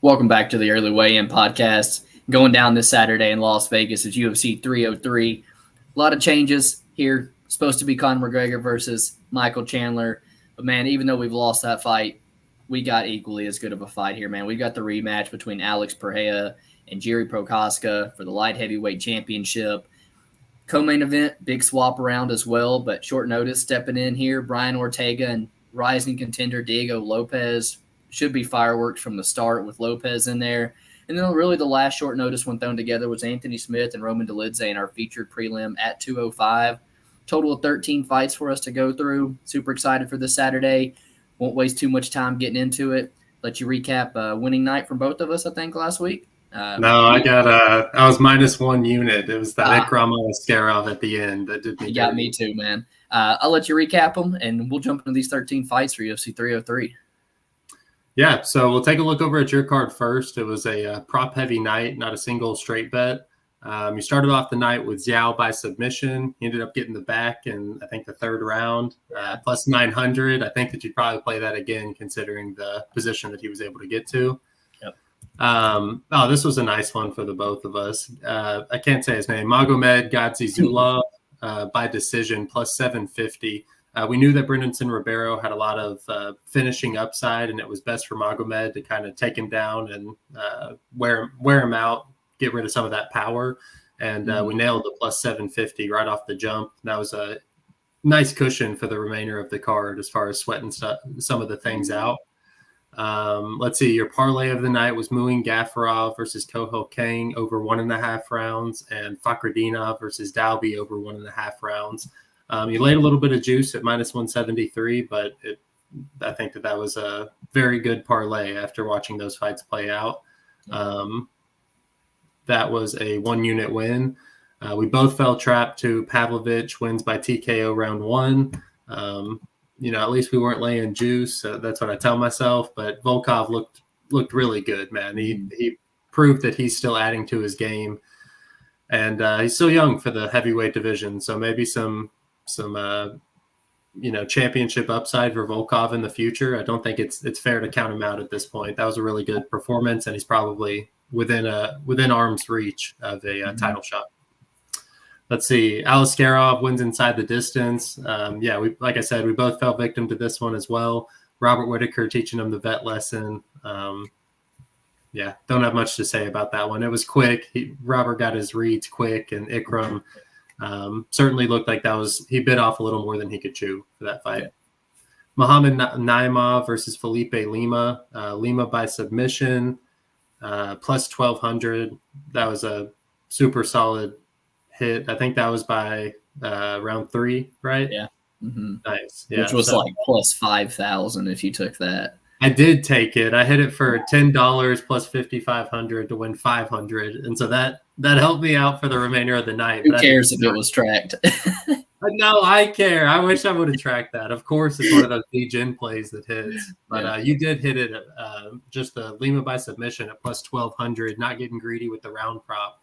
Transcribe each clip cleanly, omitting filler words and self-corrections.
Welcome back to the Early Weigh-In podcast. Going down this Saturday in Las Vegas is UFC 303. A lot of changes here. Supposed to be Conor McGregor versus Michael Chandler. But, man, even though we've lost that fight, we got equally as good of a fight here, man. We got the rematch between Alex Pereira and Jiri Prochazka for the light heavyweight championship. Co-main event, big swap around as well, but short notice stepping in here. Brian Ortega and rising contender Diego Lopes. Should be fireworks from the start with Lopes in there. And then really the last short notice one thrown together was Anthony Smith and Roman Dolidze in our featured prelim at 205. Total of 13 fights for us to go through. Super excited for this Saturday. Won't waste too much time getting into it. Let you recap winning night from both of us, I think, last week. I was minus 1 unit. It was that Ikram Askarov at the end that did me. You got me too, man. I'll let you recap them, and we'll jump into these 13 fights for UFC 303. Yeah, so we'll take a look over at your card first. It was a prop-heavy night, not a single straight bet. You started off the night with Zhao by submission. He ended up getting the back in, I think, the third round, plus 900. I think that you'd probably play that again, considering the position that he was able to get to. Yep. This was a nice one for the both of us. I can't say his name. Magomed Gadzhizulov by decision, plus 750. We knew that Brendan Ribeiro had a lot of finishing upside, and it was best for Magomed to kind of take him down and wear him out, get rid of some of that power. And we nailed the plus 750 right off the jump. That was a nice cushion for the remainder of the card as far as sweating some of the things out. Let's see. Your parlay of the night was Muin Gafurov versus Toho Kang over 1.5 rounds, and Fakhretdinov versus Dalby over 1.5 rounds. You laid a little bit of juice at minus 173, but I think that was a very good parlay after watching those fights play out. That was a 1-unit win. We both fell trapped to Pavlovich wins by TKO round 1. At least we weren't laying juice. That's what I tell myself. But Volkov looked really good, man. He proved that he's still adding to his game, and he's still young for the heavyweight division. So maybe some championship upside for Volkov in the future. I don't think it's fair to count him out at this point. That was a really good performance, and he's probably within arm's reach of a title shot. Let's see. Askarov wins inside the distance. Like I said, we both fell victim to this one as well. Robert Whittaker teaching him the vet lesson. Don't have much to say about that one. It was quick. Robert got his reads quick, and Ikram certainly looked like he bit off a little more than he could chew for that fight. Yeah. Muhammad Naimov versus Felipe Lima. Lima by submission, plus 1,200. That was a super solid hit. I think that was by round 3, right? Yeah. Mm-hmm. Nice. Yeah, which was like plus 5,000 if you took that. I did take it. I hit it for $10 plus 5,500 to win 500, and so that helped me out for the remainder of the night. Who cares if it was tracked? No, I care. I wish I would have tracked that. Of course, it's one of those DGen plays that hits. But you did hit it just the Lima by submission at plus 1,200, not getting greedy with the round prop.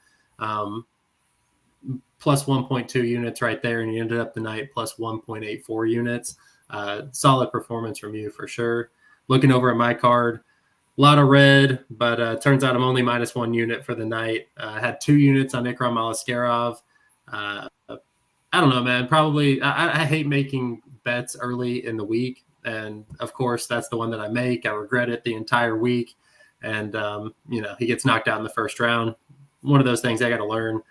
Plus 1.2 units right there, and you ended up the night plus 1.84 units. Solid performance from you for sure. Looking over at my card, a lot of red, but turns out I'm only minus 1 unit for the night. I had 2 units on Ikram Askarov. I don't know, man. Probably I hate making bets early in the week, and of course that's the one that I make. I regret it the entire week, and he gets knocked out in the first round. One of those things I got to learn.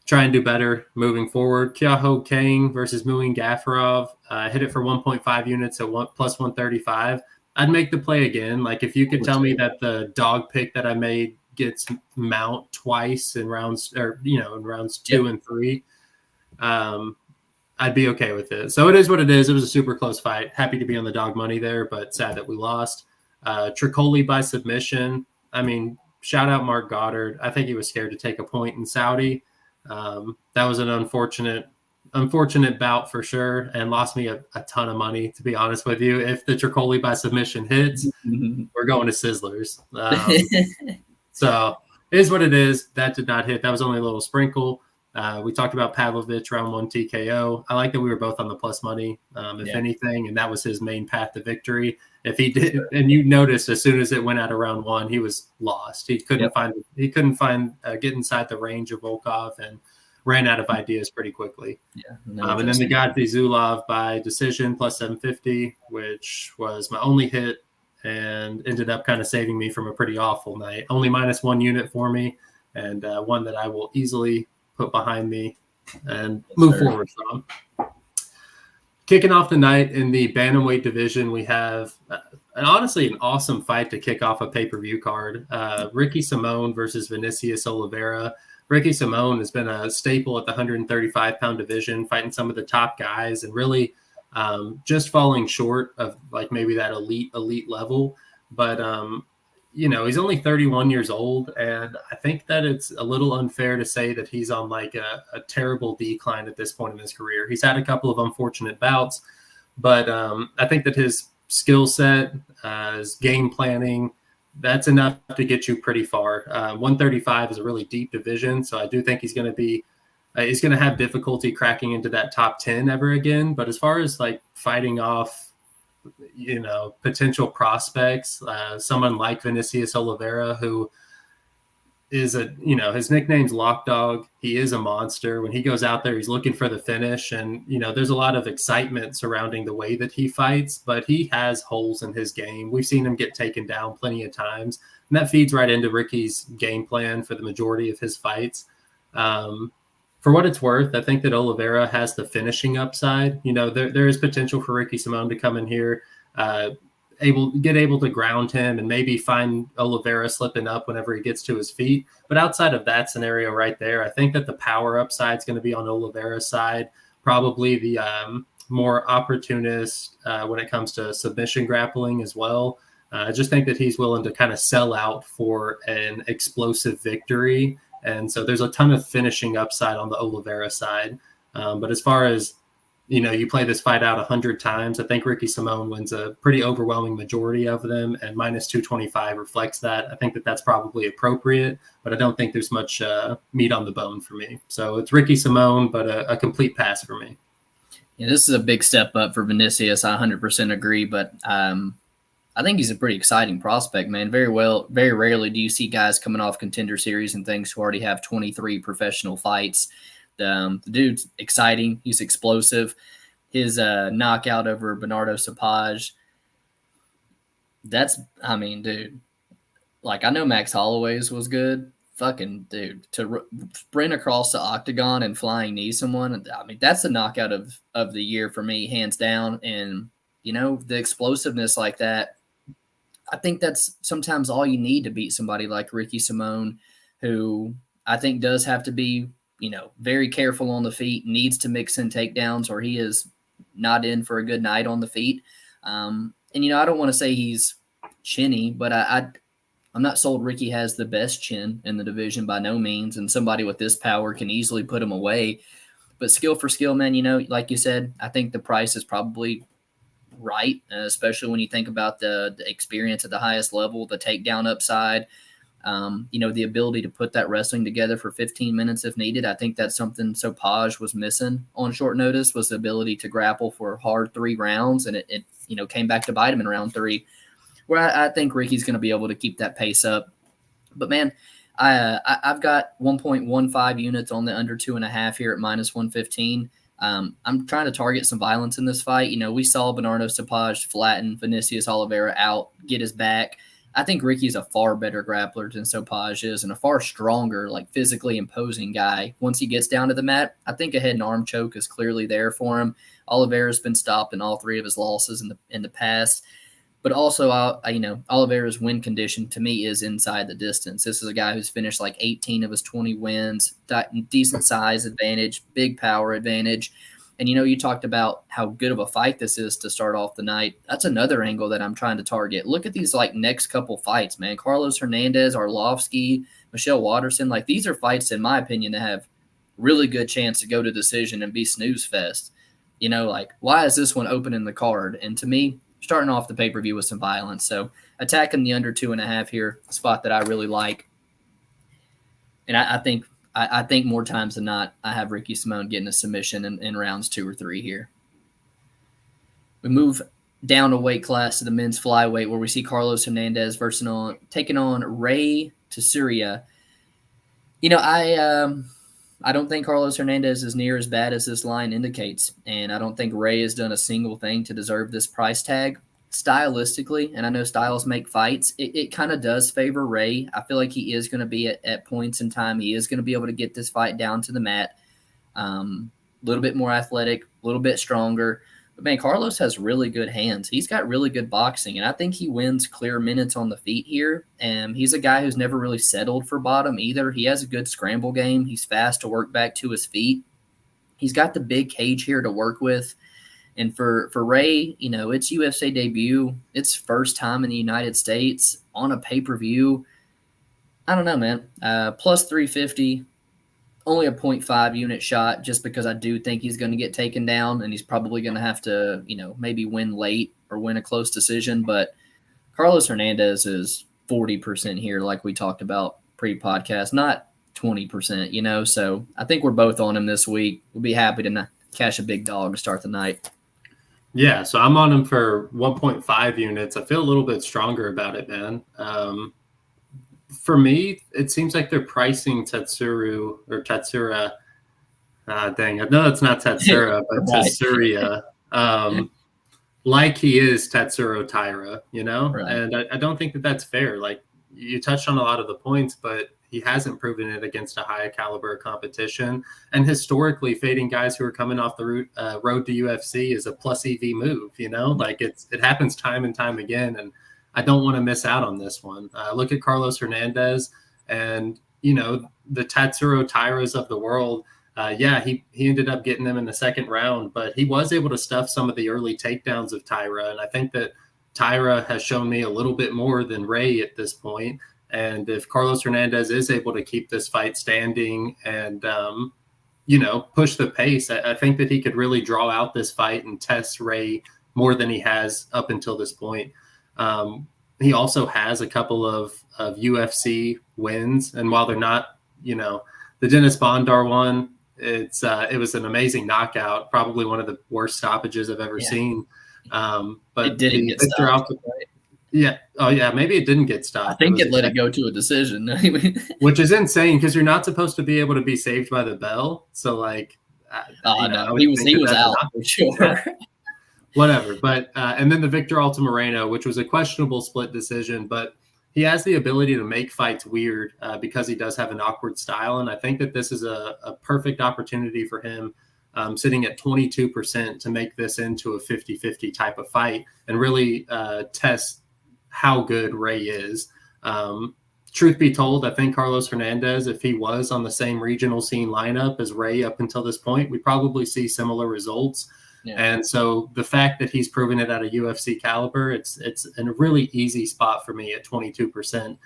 Try and do better moving forward. Toho Kang versus Muin Gafurov. Hit it for 1.5 units at plus 135. I'd make the play again. Like if you could tell me that the dog pick that I made gets mount twice in rounds, or in rounds 2 and 3, I'd be okay with it. So it is what it is. It was a super close fight. Happy to be on the dog money there, but sad that we lost. Tricoli by submission. I mean, shout out Marc Goddard. I think he was scared to take a point in Saudi. That was an unfortunate bout for sure, and lost me a ton of money, to be honest with you. If the Tricoli by submission hits, we're going to Sizzlers. So it is what it is. That did not hit. That was only a little sprinkle. We talked about Pavlovich round 1 TKO. I like that we were both on the plus money, if anything, and that was his main path to victory. If he did, and you noticed as soon as it went out of round 1, he was lost. He couldn't find get inside the range of Volkov and ran out of ideas pretty quickly. And then the Gatti Zulov by decision plus 750, which was my only hit and ended up kind of saving me from a pretty awful night. Only -1 unit for me, and one that I will easily put behind me and move forward from. Kicking off the night in the bantamweight division, we have honestly an awesome fight to kick off a pay-per-view card. Ricky Simón versus Vinicius Oliveira. Ricky Simón has been a staple at the 135-pound division, fighting some of the top guys and really just falling short of like maybe that elite level. But he's only 31 years old, and I think that it's a little unfair to say that he's on like a terrible decline at this point in his career. He's had a couple of unfortunate bouts, but I think that his skill set, his game planning, that's enough to get you pretty far. 135 is a really deep division, so I do think he's going to have difficulty cracking into that top 10 ever again. But as far as like fighting off potential prospects, someone like Vinicius Oliveira, who is his nickname's Lock Dog. He is a monster. When he goes out there, he's looking for the finish, and there's a lot of excitement surrounding the way that he fights, but he has holes in his game. We've seen him get taken down plenty of times, and that feeds right into Ricky's game plan for the majority of his fights. For what it's worth, I think that Oliveira has the finishing upside. There is potential for Ricky Simón to come in here, able to ground him and maybe find Oliveira slipping up whenever he gets to his feet. But outside of that scenario right there, I think that the power upside is going to be on Oliveira's side, probably the more opportunist when it comes to submission grappling as well. I just think that he's willing to kind of sell out for an explosive victory. And so there's a ton of finishing upside on the Oliveira side. But as far as, you play this fight out 100 times, I think Ricky Simón wins a pretty overwhelming majority of them, and -225 reflects that. I think that that's probably appropriate, but I don't think there's much meat on the bone for me. So it's Ricky Simón, but a complete pass for me. Yeah, this is a big step up for Vinicius. I 100% agree, but I think he's a pretty exciting prospect, man. Very rarely do you see guys coming off Contender Series and things who already have 23 professional fights. The dude's exciting. He's explosive. His knockout over Bernardo Sapage, dude. Like, I know Max Holloway's was good. Fucking dude, to sprint across the octagon and flying knee someone, that's the knockout of the year for me, hands down. And, the explosiveness like that, I think that's sometimes all you need to beat somebody like Ricky Simón, who I think does have to be, very careful on the feet, needs to mix in takedowns, or he is not in for a good night on the feet. And, I don't want to say he's chinny, but I'm not sold Ricky has the best chin in the division by no means, and somebody with this power can easily put him away. But skill for skill, man, like you said, I think the price is probably right, especially when you think about the experience at the highest level, the takedown upside, the ability to put that wrestling together for 15 minutes if needed. I think that's something Sapage was missing on short notice, was the ability to grapple for hard 3 rounds, and it came back to bite him in round 3, where I think Ricky's going to be able to keep that pace up. But, man, I've got 1.15 units on the under 2.5 here at -115. I'm trying to target some violence in this fight. We saw Bernardo Sapage flatten Vinicius Oliveira out, get his back. I think Ricky's a far better grappler than Sapage is, and a far stronger, like physically imposing guy. Once he gets down to the mat, I think a head and arm choke is clearly there for him. Oliveira's been stopped in all 3 of his losses in the past. But also, Oliveira's win condition to me is inside the distance. This is a guy who's finished like 18 of his 20 wins, decent size advantage, big power advantage. And, you talked about how good of a fight this is to start off the night. That's another angle that I'm trying to target. Look at these next couple fights, man. Carlos Hernandez, Arlovski, Michelle Waterson. These are fights, in my opinion, that have really good chance to go to decision and be snooze fest. Why is this one open in the card? And to me, starting off the pay-per-view with some violence. So attacking the under 2.5 here, a spot that I really like. And I think I think more times than not, I have Ricky Simón getting a submission in rounds 2 or 3 here. We move down a weight class to the men's flyweight, where we see Carlos Hernandez taking on Ray Tsuruya. I don't think Carlos Hernandez is near as bad as this line indicates, and I don't think Ray has done a single thing to deserve this price tag. Stylistically, and I know styles make fights, it kind of does favor Ray. I feel like he is going to be at points in time. He is going to be able to get this fight down to the mat. A little bit more athletic, a little bit stronger. But, man, Carlos has really good hands. He's got really good boxing, and I think he wins clear minutes on the feet here. And he's a guy who's never really settled for bottom either. He has a good scramble game. He's fast to work back to his feet. He's got the big cage here to work with. And for Ray, it's UFC debut. It's first time in the United States on a pay-per-view. I don't know, man. Plus 350, only a 0.5 unit shot, just because I do think he's going to get taken down, and he's probably going to have to, maybe win late or win a close decision. But Carlos Hernandez is 40% here, like we talked about pre-podcast, not 20%, So I think we're both on him this week. We'll be happy to cash a big dog to start the night. Yeah, so I'm on him for 1.5 units. I feel a little bit stronger about it, man. For me, it seems like they're pricing Tsuruya. Dang, I know that's not Tsuruya, but right. Tsuruya, like he is Tatsuro Taira, Right. And I don't think that that's fair. Like, you touched on a lot of the points, but he hasn't proven it against a high caliber competition. And historically, fading guys who are coming off the road to UFC is a plus EV move, Like, it happens time and time again. And I don't want to miss out on this one. Look at Carlos Hernandez and, the Tatsuro Tairas of the world. He ended up getting them in the second round, but he was able to stuff some of the early takedowns of Taira. And I think that Taira has shown me a little bit more than Ray at this point. And if Carlos Hernandez is able to keep this fight standing and, push the pace, I think that he could really draw out this fight and test Ray more than he has up until this point. He also has a couple of UFC wins. And while they're not, the Dennis Bondar one, it was an amazing knockout, probably one of the worst stoppages I've ever seen. But it didn't get stopped. Yeah. Oh, yeah. Maybe it didn't get stopped. I think it let it go to a decision. Which is insane because you're not supposed to be able to be saved by the bell. So, like, no, he was out for sure. Whatever. But and then the Victor Altamirano, which was a questionable split decision, but he has the ability to make fights weird because he does have an awkward style. And I think that this is a perfect opportunity for him. Sitting at 22% to make this into a 50-50 type of fight and really test how good Ray is. Truth be told, I think Carlos Hernandez, if he was on the same regional scene lineup as Ray up until this point, we probably see similar results. Yeah. And so the fact that he's proven it at a UFC caliber, it's a really easy spot for me at 22%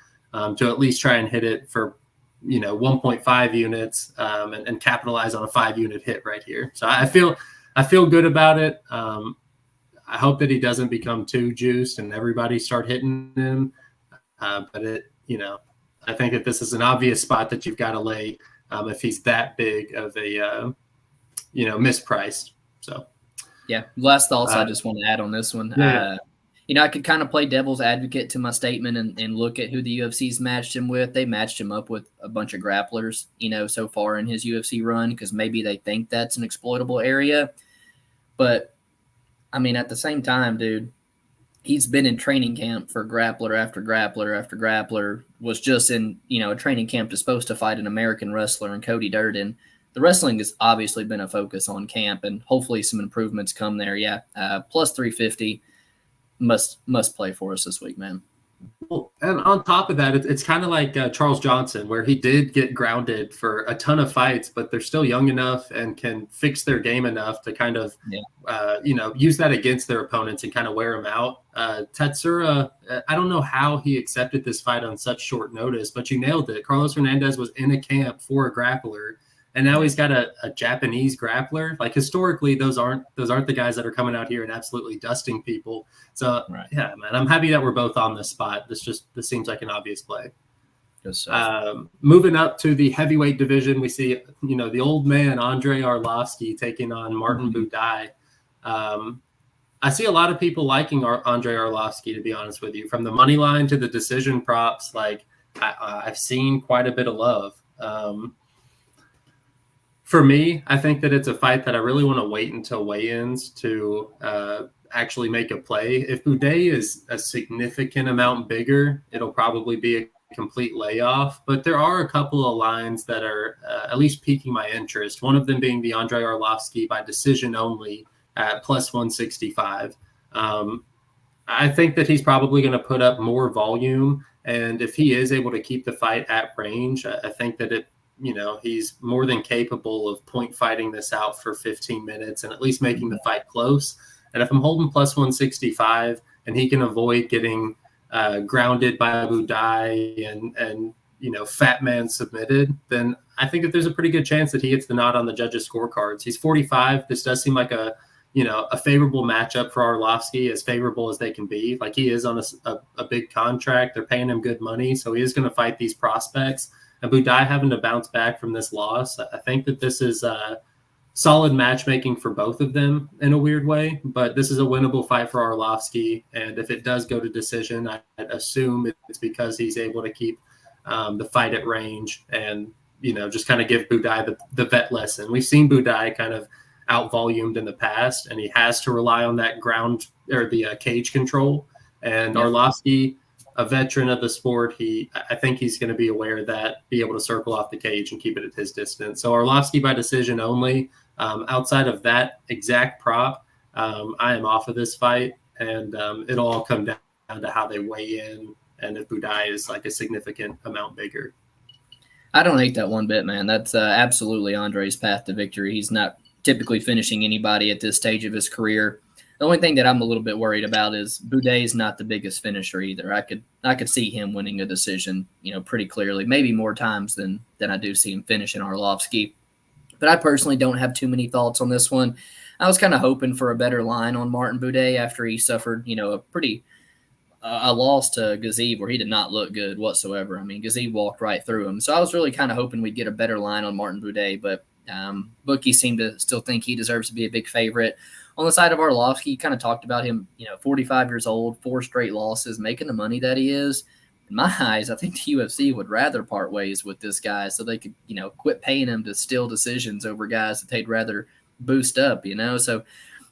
to at least try and hit it for 1.5 units and capitalize on a 5-unit hit right here. So I feel good about it. I hope that he doesn't become too juiced and everybody start hitting him. But I think that this is an obvious spot that you've got to lay if he's that big of a mispriced. So yeah. Last thoughts I just want to add on this one. Yeah. I could kind of play devil's advocate to my statement and look at who the UFC's matched him with. They matched him up with a bunch of grapplers, so far in his UFC run, because maybe they think that's an exploitable area. But, at the same time, dude, he's been in training camp for grappler after grappler after grappler, was just in, a training camp that's supposed to fight an American wrestler and Cody Durden. The wrestling has obviously been a focus on camp, and hopefully some improvements come there. Yeah, plus 350. Must play for us this week, man. Well, and on top of that, it's kind of like Charles Johnson, where he did get grounded for a ton of fights, but they're still young enough and can fix their game enough to kind of, use that against their opponents and kind of wear them out. Tatsuro, I don't know how he accepted this fight on such short notice, but you nailed it. Carlos Hernandez was in a camp for a grappler. And now he's got a Japanese grappler. Like, historically, those aren't the guys that are coming out here and absolutely dusting people. So, Yeah, man, I'm happy that we're both on this spot. This seems like an obvious play. Good stuff. Moving up to the heavyweight division, we see, the old man, Andrei Arlovski, taking on Martin Buday. I see a lot of people liking Andrei Arlovski, to be honest with you. From the money line to the decision props, I've seen quite a bit of love. For me, I think that it's a fight that I really want to wait until weigh-ins to actually make a play. If Buday is a significant amount bigger, it'll probably be a complete layoff. But there are a couple of lines that are at least piquing my interest. One of them being the Andrei Arlovski by decision only at plus 165. I think that he's probably going to put up more volume. And if he is able to keep the fight at range, I think that he's more than capable of point fighting this out for 15 minutes and at least making the fight close. And if I'm holding plus 165 and he can avoid getting grounded by Buday and fat man submitted, then I think that there's a pretty good chance that he gets the nod on the judges' scorecards. He's 45. This does seem like a favorable matchup for Arlovski, as favorable as they can be. Like, he is on a big contract. They're paying him good money, so he is going to fight these prospects. And Buday having to bounce back from this loss, I think that this is solid matchmaking for both of them in a weird way. But this is a winnable fight for Arlovski, and if it does go to decision, I'd assume it's because he's able to keep the fight at range and just kind of give Buday the vet lesson. We've seen Buday kind of out-volumed in the past, and he has to rely on that ground or the cage control. And Arlovski, a veteran of the sport, I think he's going to be aware of that, be able to circle off the cage and keep it at his distance. So Arlovski by decision only. Outside of that exact prop, I am off of this fight, and it'll all come down to how they weigh in and if Buday is like a significant amount bigger. I don't hate that one bit, man. That's absolutely Andrei's path to victory. He's not typically finishing anybody at this stage of his career. The only thing that I'm a little bit worried about is Buday's not the biggest finisher either. I could see him winning a decision, pretty clearly, maybe more times than I do see him finishing Arlovski. But I personally don't have too many thoughts on this one. I was kind of hoping for a better line on Martin Buday after he suffered, a loss to Gazib where he did not look good whatsoever. I mean, Gazib walked right through him. So I was really kind of hoping we'd get a better line on Martin Buday, but bookies seem to still think he deserves to be a big favorite. On the side of Arlovski, you kind of talked about him, 45 years old, 4 straight losses, making the money that he is. In my eyes, I think the UFC would rather part ways with this guy so they could, quit paying him to steal decisions over guys that they'd rather boost up, So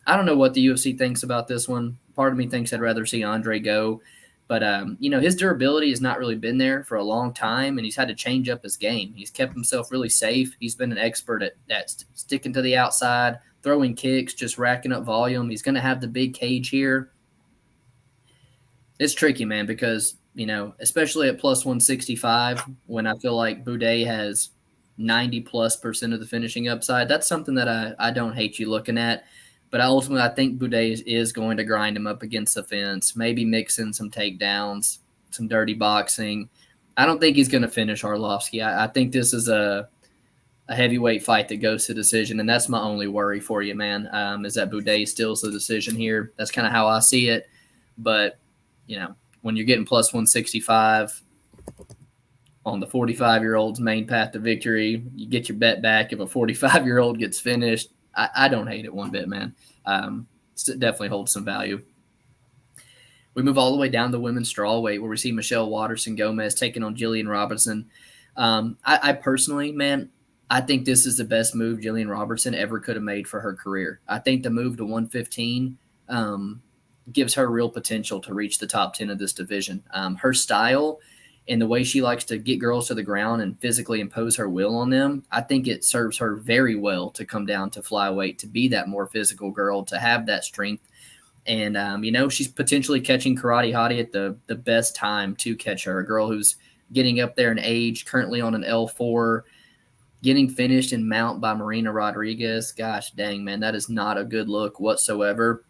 I don't know what the UFC thinks about this one. Part of me thinks I'd rather see Andrei go. But, his durability has not really been there for a long time, and he's had to change up his game. He's kept himself really safe. He's been an expert at sticking to the outside, throwing kicks, just racking up volume. He's going to have the big cage here. It's tricky, man, because, especially at plus 165, when I feel like Buday has 90+% of the finishing upside, that's something that I don't hate you looking at. But ultimately, I think Buday is going to grind him up against the fence, maybe mix in some takedowns, some dirty boxing. I don't think he's going to finish Arlovski. I think this is a heavyweight fight that goes to decision, and that's my only worry for you, man, is that Buday steals the decision here. That's kind of how I see it. But, when you're getting plus 165 on the 45-year-old's main path to victory, you get your bet back if a 45-year-old gets finished. I don't hate it one bit, man. It definitely holds some value. We move all the way down to women's strawweight where we see Michelle Waterson-Gomez taking on Gillian Robertson. I personally, man, I think this is the best move Gillian Robertson ever could have made for her career. I think the move to 115 gives her real potential to reach the top 10 of this division. Her style and the way she likes to get girls to the ground and physically impose her will on them, I think it serves her very well to come down to flyweight, to be that more physical girl, to have that strength. And, she's potentially catching Karate Hottie at the best time to catch her. A girl who's getting up there in age, currently on an L4, getting finished in mount by Marina Rodriguez. Gosh dang, man, that is not a good look whatsoever.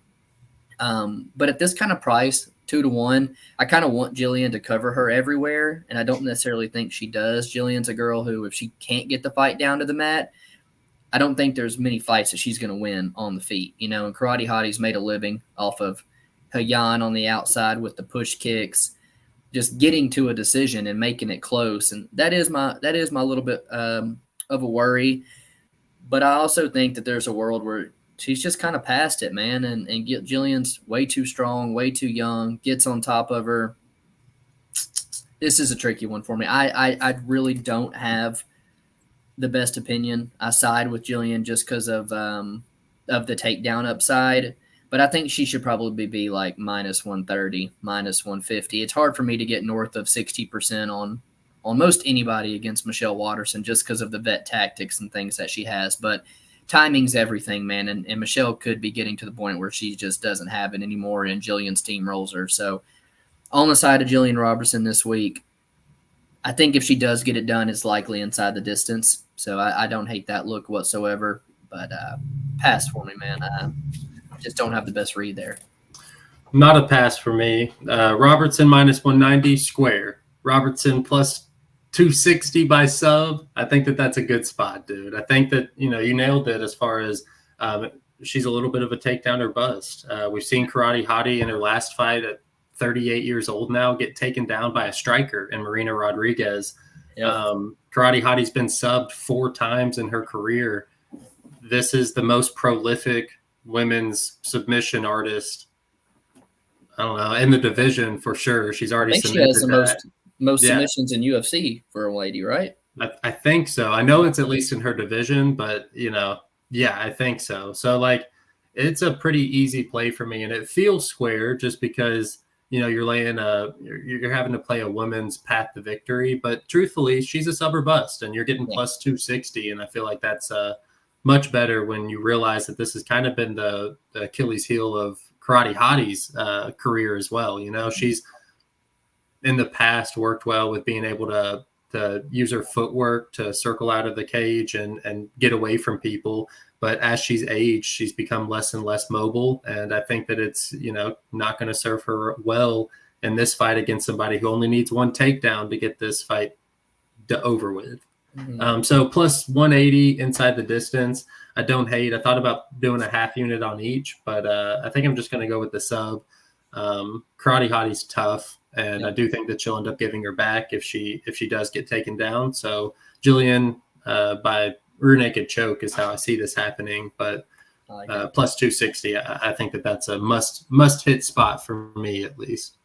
But at this kind of price, 2-1, I kind of want Gillian to cover her everywhere, and I don't necessarily think she does. Gillian's a girl who, if she can't get the fight down to the mat, I don't think there's many fights that she's going to win on the feet. And Karate Hottie's made a living off of Hayan on the outside with the push kicks. just getting to a decision and making it close. And that is my little bit of a worry. But I also think that there's a world where she's just kind of past it, man. And Gillian's way too strong, way too young, gets on top of her. This is a tricky one for me. I really don't have the best opinion. I side with Gillian just because of the takedown upside. But I think she should probably be like minus 130, minus 150. It's hard for me to get north of 60% on almost anybody against Michelle Waterson just because of the vet tactics and things that she has. But timing's everything, man. And Michelle could be getting to the point where she just doesn't have it anymore and Gillian steamrolls her. So on the side of Gillian Robertson this week, I think if she does get it done, it's likely inside the distance. So I don't hate that look whatsoever. But pass for me, man. Just don't have the best read there. Not a pass for me. Robertson minus 190 square. Robertson plus 260 by sub. I think that's a good spot, dude. I think that, you nailed it as far as she's a little bit of a takedown or bust. We've seen Karate Hottie in her last fight at 38 years old now get taken down by a striker in Marina Rodriguez. Yep. Karate Hottie's been subbed 4 times in her career. This is the most prolific women's submission artist, I don't know, in the division for sure. She's already submitted. She has the most submissions in UFC for a lady, right? I think so. I know it's at least in her division, but I think so. So it's a pretty easy play for me, and it feels square just because you're having to play a woman's path to victory. But truthfully, she's a sub or bust, and you're getting plus 260, and I feel like that's much better when you realize that this has kind of been the Achilles heel of Karate Hottie's career as well. She's in the past worked well with being able to use her footwork to circle out of the cage and get away from people. But as she's aged, she's become less and less mobile. And I think that it's, not going to serve her well in this fight against somebody who only needs one takedown to get this fight over with. Mm-hmm. So plus 180 inside the distance. I don't hate. I thought about doing a half unit on each, but I think I'm just going to go with the sub. Karate Hottie's tough, and I do think that she'll end up giving her back if she does get taken down. So Gillian by rear naked choke is how I see this happening, but plus 260, I think that's a must hit spot for me at least.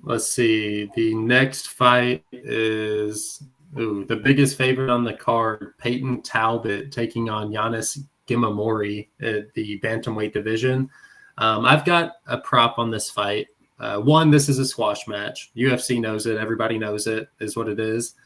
Let's see. The next fight is the biggest favorite on the card, Payton Talbot taking on Yanis Ghemmouri at the bantamweight division. I've got a prop on this fight. One, this is a squash match. UFC knows it. Everybody knows it is what it is.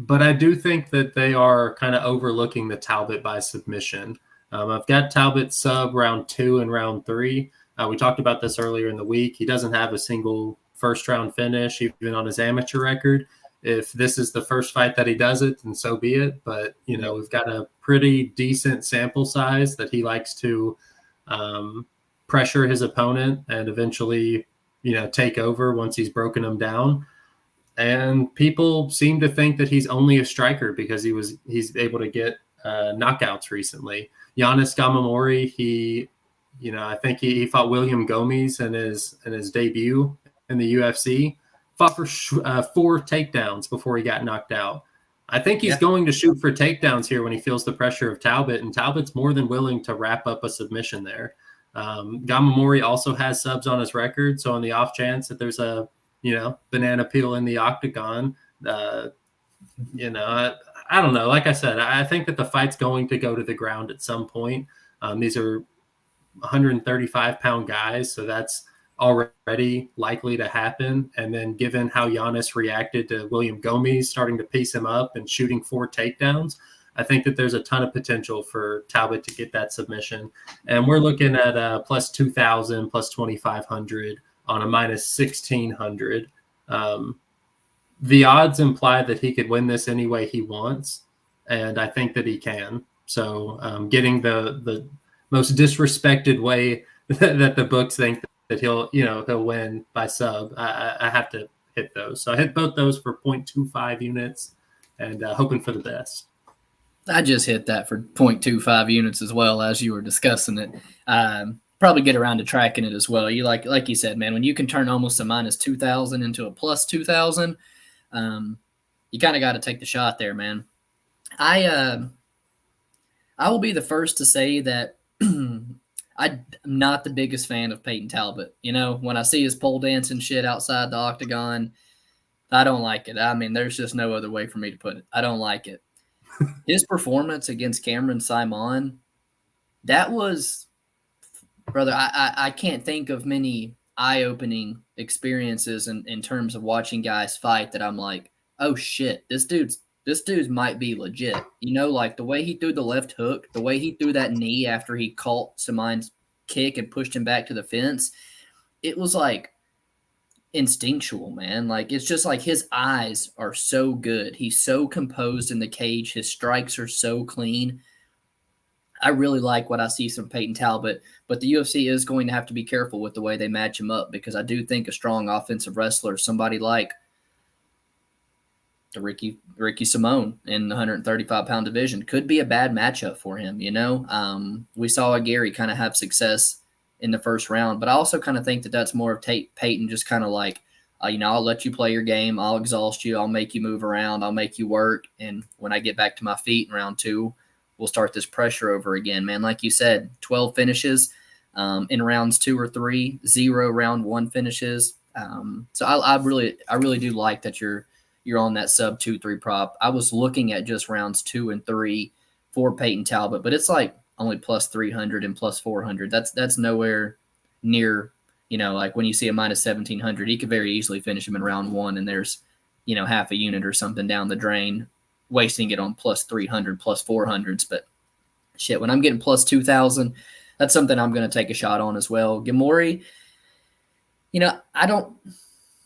But I do think that they are kind of overlooking the Talbot by submission. I've got Talbot sub round 2 and round 3. We talked about this earlier in the week. He doesn't have a single first-round finish, even on his amateur record. If this is the first fight that he does it, then so be it. But, we've got a pretty decent sample size that he likes to pressure his opponent and eventually, take over once he's broken him down. And people seem to think that he's only a striker because he's able to get knockouts recently. Yanis Ghemmouri, I think he fought William Gomez in his debut in the UFC. Fought for 4 takedowns before he got knocked out. I think he's going to shoot for takedowns here when he feels the pressure of Talbot, and Talbot's more than willing to wrap up a submission there. Ghemmouri also has subs on his record, so on the off chance that there's a banana peel in the octagon, I don't know. Like I said, I think that the fight's going to go to the ground at some point. These are 135-pound guys, so that's already likely to happen. And then given how Yanis reacted to William Gomez starting to piece him up and shooting 4 takedowns, I think that there's a ton of potential for Talbot to get that submission. And we're looking at plus 2,000, plus 2,500 on a minus 1,600. The odds imply that he could win this any way he wants, and I think that he can. So getting the most disrespected way that the books think that he'll win by sub, I have to hit those. So I hit both those for 0.25 units and hoping for the best. I just hit that for 0.25 units as well as you were discussing it. probably get around to tracking it as well. You like you said, man, when you can turn almost a minus 2,000 into a plus 2,000, you kind of got to take the shot there, man. I will be the first to say that I'm not the biggest fan of Payton Talbot. You know, when I see his pole dancing shit outside the octagon, I don't like it. I mean, there's just no other way for me to put it. I don't like it. His performance against Cameron Simon, that was, brother, I can't think of many eye-opening experiences in terms of watching guys fight that I'm like, oh shit, this dude's might be legit. You know, like the way he threw the left hook, the way he threw that knee after he caught Simon's kick and pushed him back to the fence, it was like instinctual, man. Like it's just like his eyes are so good. He's so composed in the cage. His strikes are so clean. I really like what I see from Payton Talbot, but the UFC is going to have to be careful with the way they match him up because I do think a strong offensive wrestler, somebody like the Ricky Simone in the 135-pound division, could be a bad matchup for him. You know, we saw a Garry kind of have success in the first round, but I also kind of think that that's more of Payton just kind of like, I'll let you play your game, I'll exhaust you, I'll make you move around, I'll make you work, and when I get back to my feet in round 2, we'll start this pressure over again, man. Like you said, 12 finishes in rounds 2 or 3, 0 round 1 finishes. So I really do like that you're on that sub 2-3 prop. I was looking at just rounds 2 and 3 for Payton Talbot, but it's like only plus 300 and plus 400. That's nowhere near, like when you see a minus 1,700, he could very easily finish him in round 1, and there's, half a unit or something down the drain, wasting it on plus 300, plus 400s. But shit, when I'm getting plus 2,000, that's something I'm going to take a shot on as well. Ghemmouri,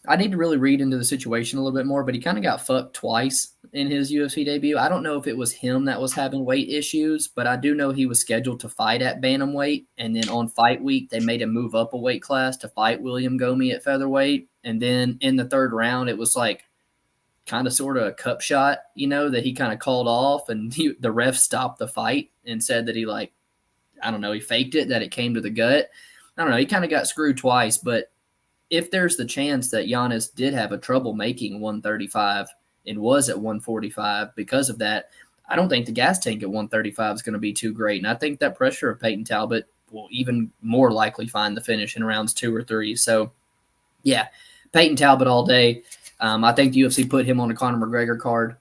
I need to really read into the situation a little bit more, but he kind of got fucked twice in his UFC debut. I don't know if it was him that was having weight issues, but I do know he was scheduled to fight at bantamweight, and then on fight week, they made him move up a weight class to fight William Gomi at featherweight. And then in the third round, it was like kind of sort of a cup shot, that he kind of called off, and the ref stopped the fight and said that he faked it, that it came to the gut. I don't know. He kind of got screwed twice, but if there's the chance that Yanis did have a trouble making 135 and was at 145 because of that, I don't think the gas tank at 135 is going to be too great. And I think that pressure of Payton Talbot will even more likely find the finish in rounds 2 or 3. So, yeah, Payton Talbot all day. I think the UFC put him on a Conor McGregor card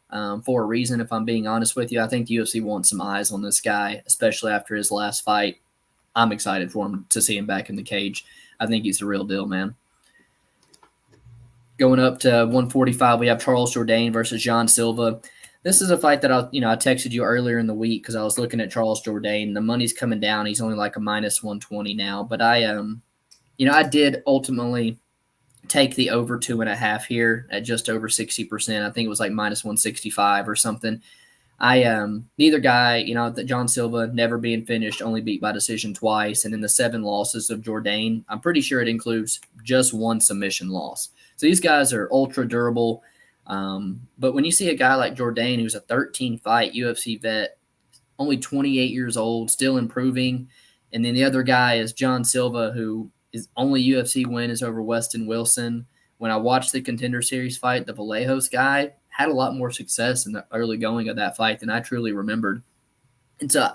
for a reason, if I'm being honest with you. I think the UFC wants some eyes on this guy, especially after his last fight. I'm excited for him to see him back in the cage. I think he's the real deal, man. Going up to 145, we have Charles Jourdain versus John Silva. This is a fight that I texted you earlier in the week because I was looking at Charles Jourdain. The money's coming down. He's only like a minus 120 now. But I did ultimately take the over 2.5 here at just over 60%. I think it was like minus 165 or something. Neither guy, John Silva never being finished, only beat by decision twice. And in the 7 losses of Jourdain, I'm pretty sure it includes just 1 submission loss. So these guys are ultra durable. But when you see a guy like Jourdain, who's a 13-fight UFC vet, only 28 years old, still improving, and then the other guy is John Silva, who his only UFC win is over Weston Wilson. When I watched the Contender Series fight, the Vallejos guy had a lot more success in the early going of that fight than I truly remembered. And so,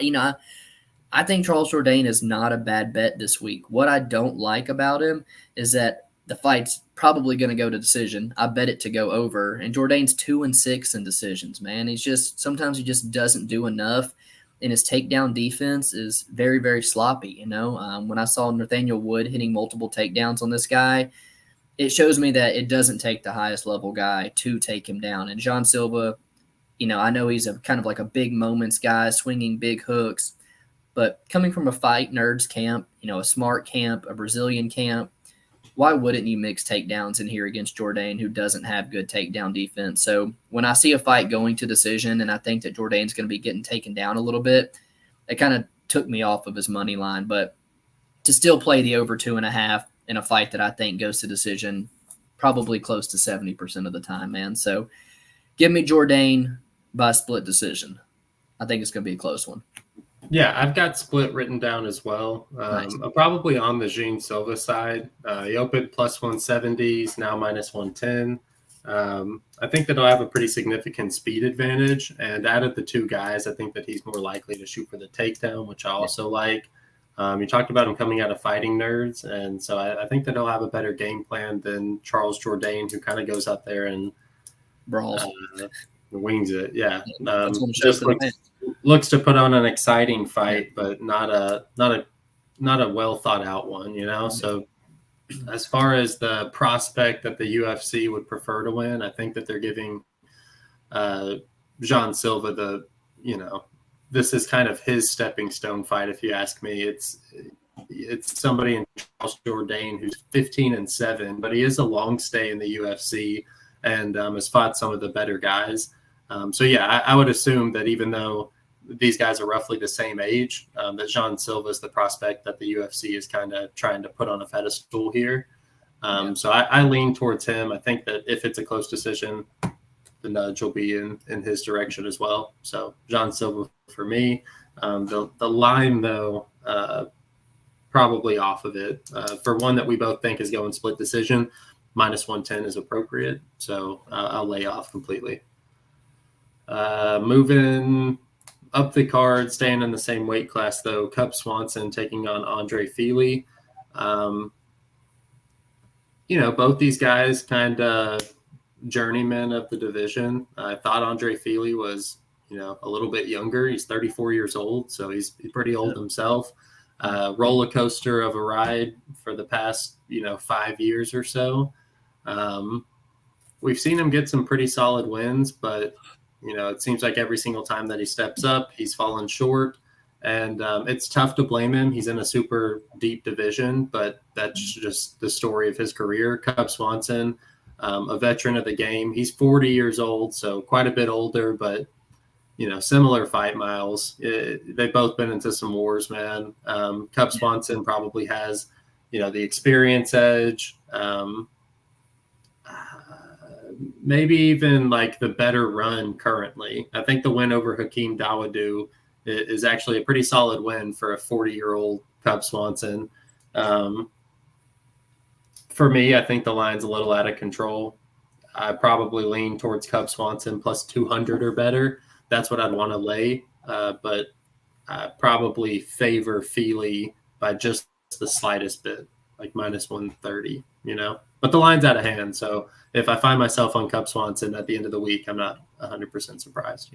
I think Charles Jourdain is not a bad bet this week. What I don't like about him is that the fight's probably going to go to decision. I bet it to go over. And Jourdain's 2-6 in decisions, man. Sometimes he just doesn't do enough. And his takedown defense is very, very sloppy. When I saw Nathaniel Wood hitting multiple takedowns on this guy, it shows me that it doesn't take the highest level guy to take him down. And John Silva, I know he's a kind of like a big moments guy, swinging big hooks, but coming from a fight nerds camp, a smart camp, a Brazilian camp, why wouldn't you mix takedowns in here against Jourdain, who doesn't have good takedown defense? So when I see a fight going to decision and I think that Jourdain's going to be getting taken down a little bit, it kind of took me off of his money line. But to still play the over 2.5 in a fight that I think goes to decision, probably close to 70% of the time, man. So give me Jourdain by split decision. I think it's going to be a close one. Yeah, I've got split written down as well. Nice. I'm probably on the Gene Silva side. He opened plus 170s, now minus 110. I think that he'll have a pretty significant speed advantage. And out of the two guys, I think that he's more likely to shoot for the takedown, which I also like. You talked about him coming out of Fighting Nerds. And so I think that he'll have a better game plan than Charles Jourdain, who kind of goes out there and Brawls. wings it. Yeah. That's one Just looks to put on an exciting fight, but not a well thought out one, you know. So as far as the prospect that the UFC would prefer to win, I think that they're giving Jean Silva this is kind of his stepping stone fight, if you ask me. It's somebody in Charles Jourdain who's 15-7, but he is a long stay in the UFC and has fought some of the better guys. So yeah, I would assume that even though these guys are roughly the same age, that Jean Silva is the prospect that the UFC is kind of trying to put on a pedestal here. So I lean towards him. I think that if it's a close decision, the nudge will be in his direction as well. So Jean Silva for me. The line, though, probably off of it. For one that we both think is going split decision, minus 110 is appropriate. So I'll lay off completely. Moving up the card, staying in the same weight class, though, Cub Swanson taking on Andrei Fili. Both these guys kind of journeymen of the division. I thought Andrei Fili was, a little bit younger. He's 34 years old, so he's pretty old himself. Roller coaster of a ride for the past, 5 years or so. We've seen him get some pretty solid wins, but it seems like every single time that he steps up, he's fallen short. And it's tough to blame him. He's in a super deep division, but that's just the story of his career. Cub Swanson, a veteran of the game. He's 40 years old, so quite a bit older, but, similar fight miles. They've both been into some wars, man. Cub Swanson probably has, the experience edge. Maybe even like the better run currently. I think the win over Hakeem Dawodu is actually a pretty solid win for a 40-year-old Cub Swanson. For me, I think the line's a little out of control. I probably lean towards Cub Swanson plus 200 or better. That's what I'd want to lay, but I probably favor Fili by just the slightest bit, like minus 130, But the line's out of hand, so if I find myself on Cub Swanson at the end of the week, I'm not 100% surprised,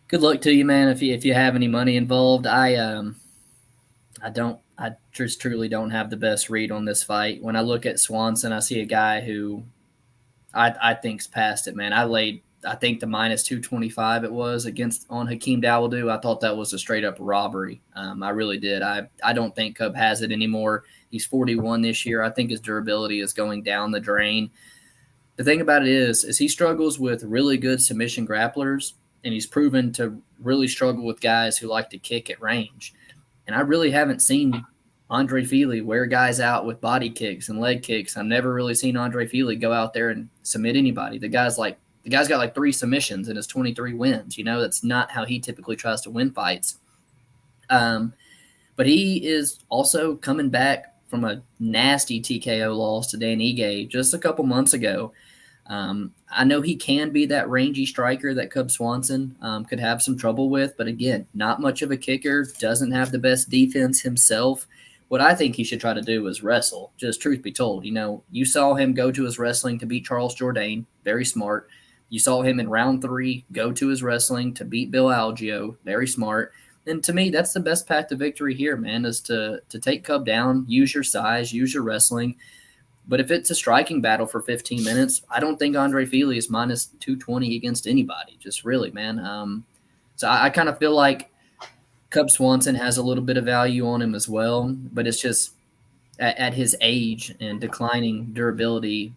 Good luck to you, man. If you have any money involved, I just truly don't have the best read on this fight. When I look at Swanson, I see a guy who I think's past it, man. I think the minus 225 it was on Hakeem Dawodu. I thought that was a straight up robbery. I really did. I don't think Cub has it anymore. He's 41 this year. I think his durability is going down the drain. The thing about it is he struggles with really good submission grapplers, and he's proven to really struggle with guys who like to kick at range. And I really haven't seen Andrei Fili wear guys out with body kicks and leg kicks. I've never really seen Andrei Fili go out there and submit anybody. The guy's got like 3 submissions in his 23 wins. That's not how he typically tries to win fights. But he is also coming back from a nasty TKO loss to Dan Ige just a couple months ago. I know he can be that rangy striker that Cub Swanson could have some trouble with, but again, not much of a kicker, doesn't have the best defense himself. What I think he should try to do is wrestle, just truth be told. You saw him go to his wrestling to beat Charles Jourdain, very smart. You saw him in round 3 go to his wrestling to beat Bill Algeo, very smart. And to me, that's the best path to victory here, man, is to take Cub down, use your size, use your wrestling. But if it's a striking battle for 15 minutes, I don't think Andrei Fili is minus 220 against anybody, just really, man. So I kind of feel like Cub Swanson has a little bit of value on him as well, but it's just at his age and declining durability,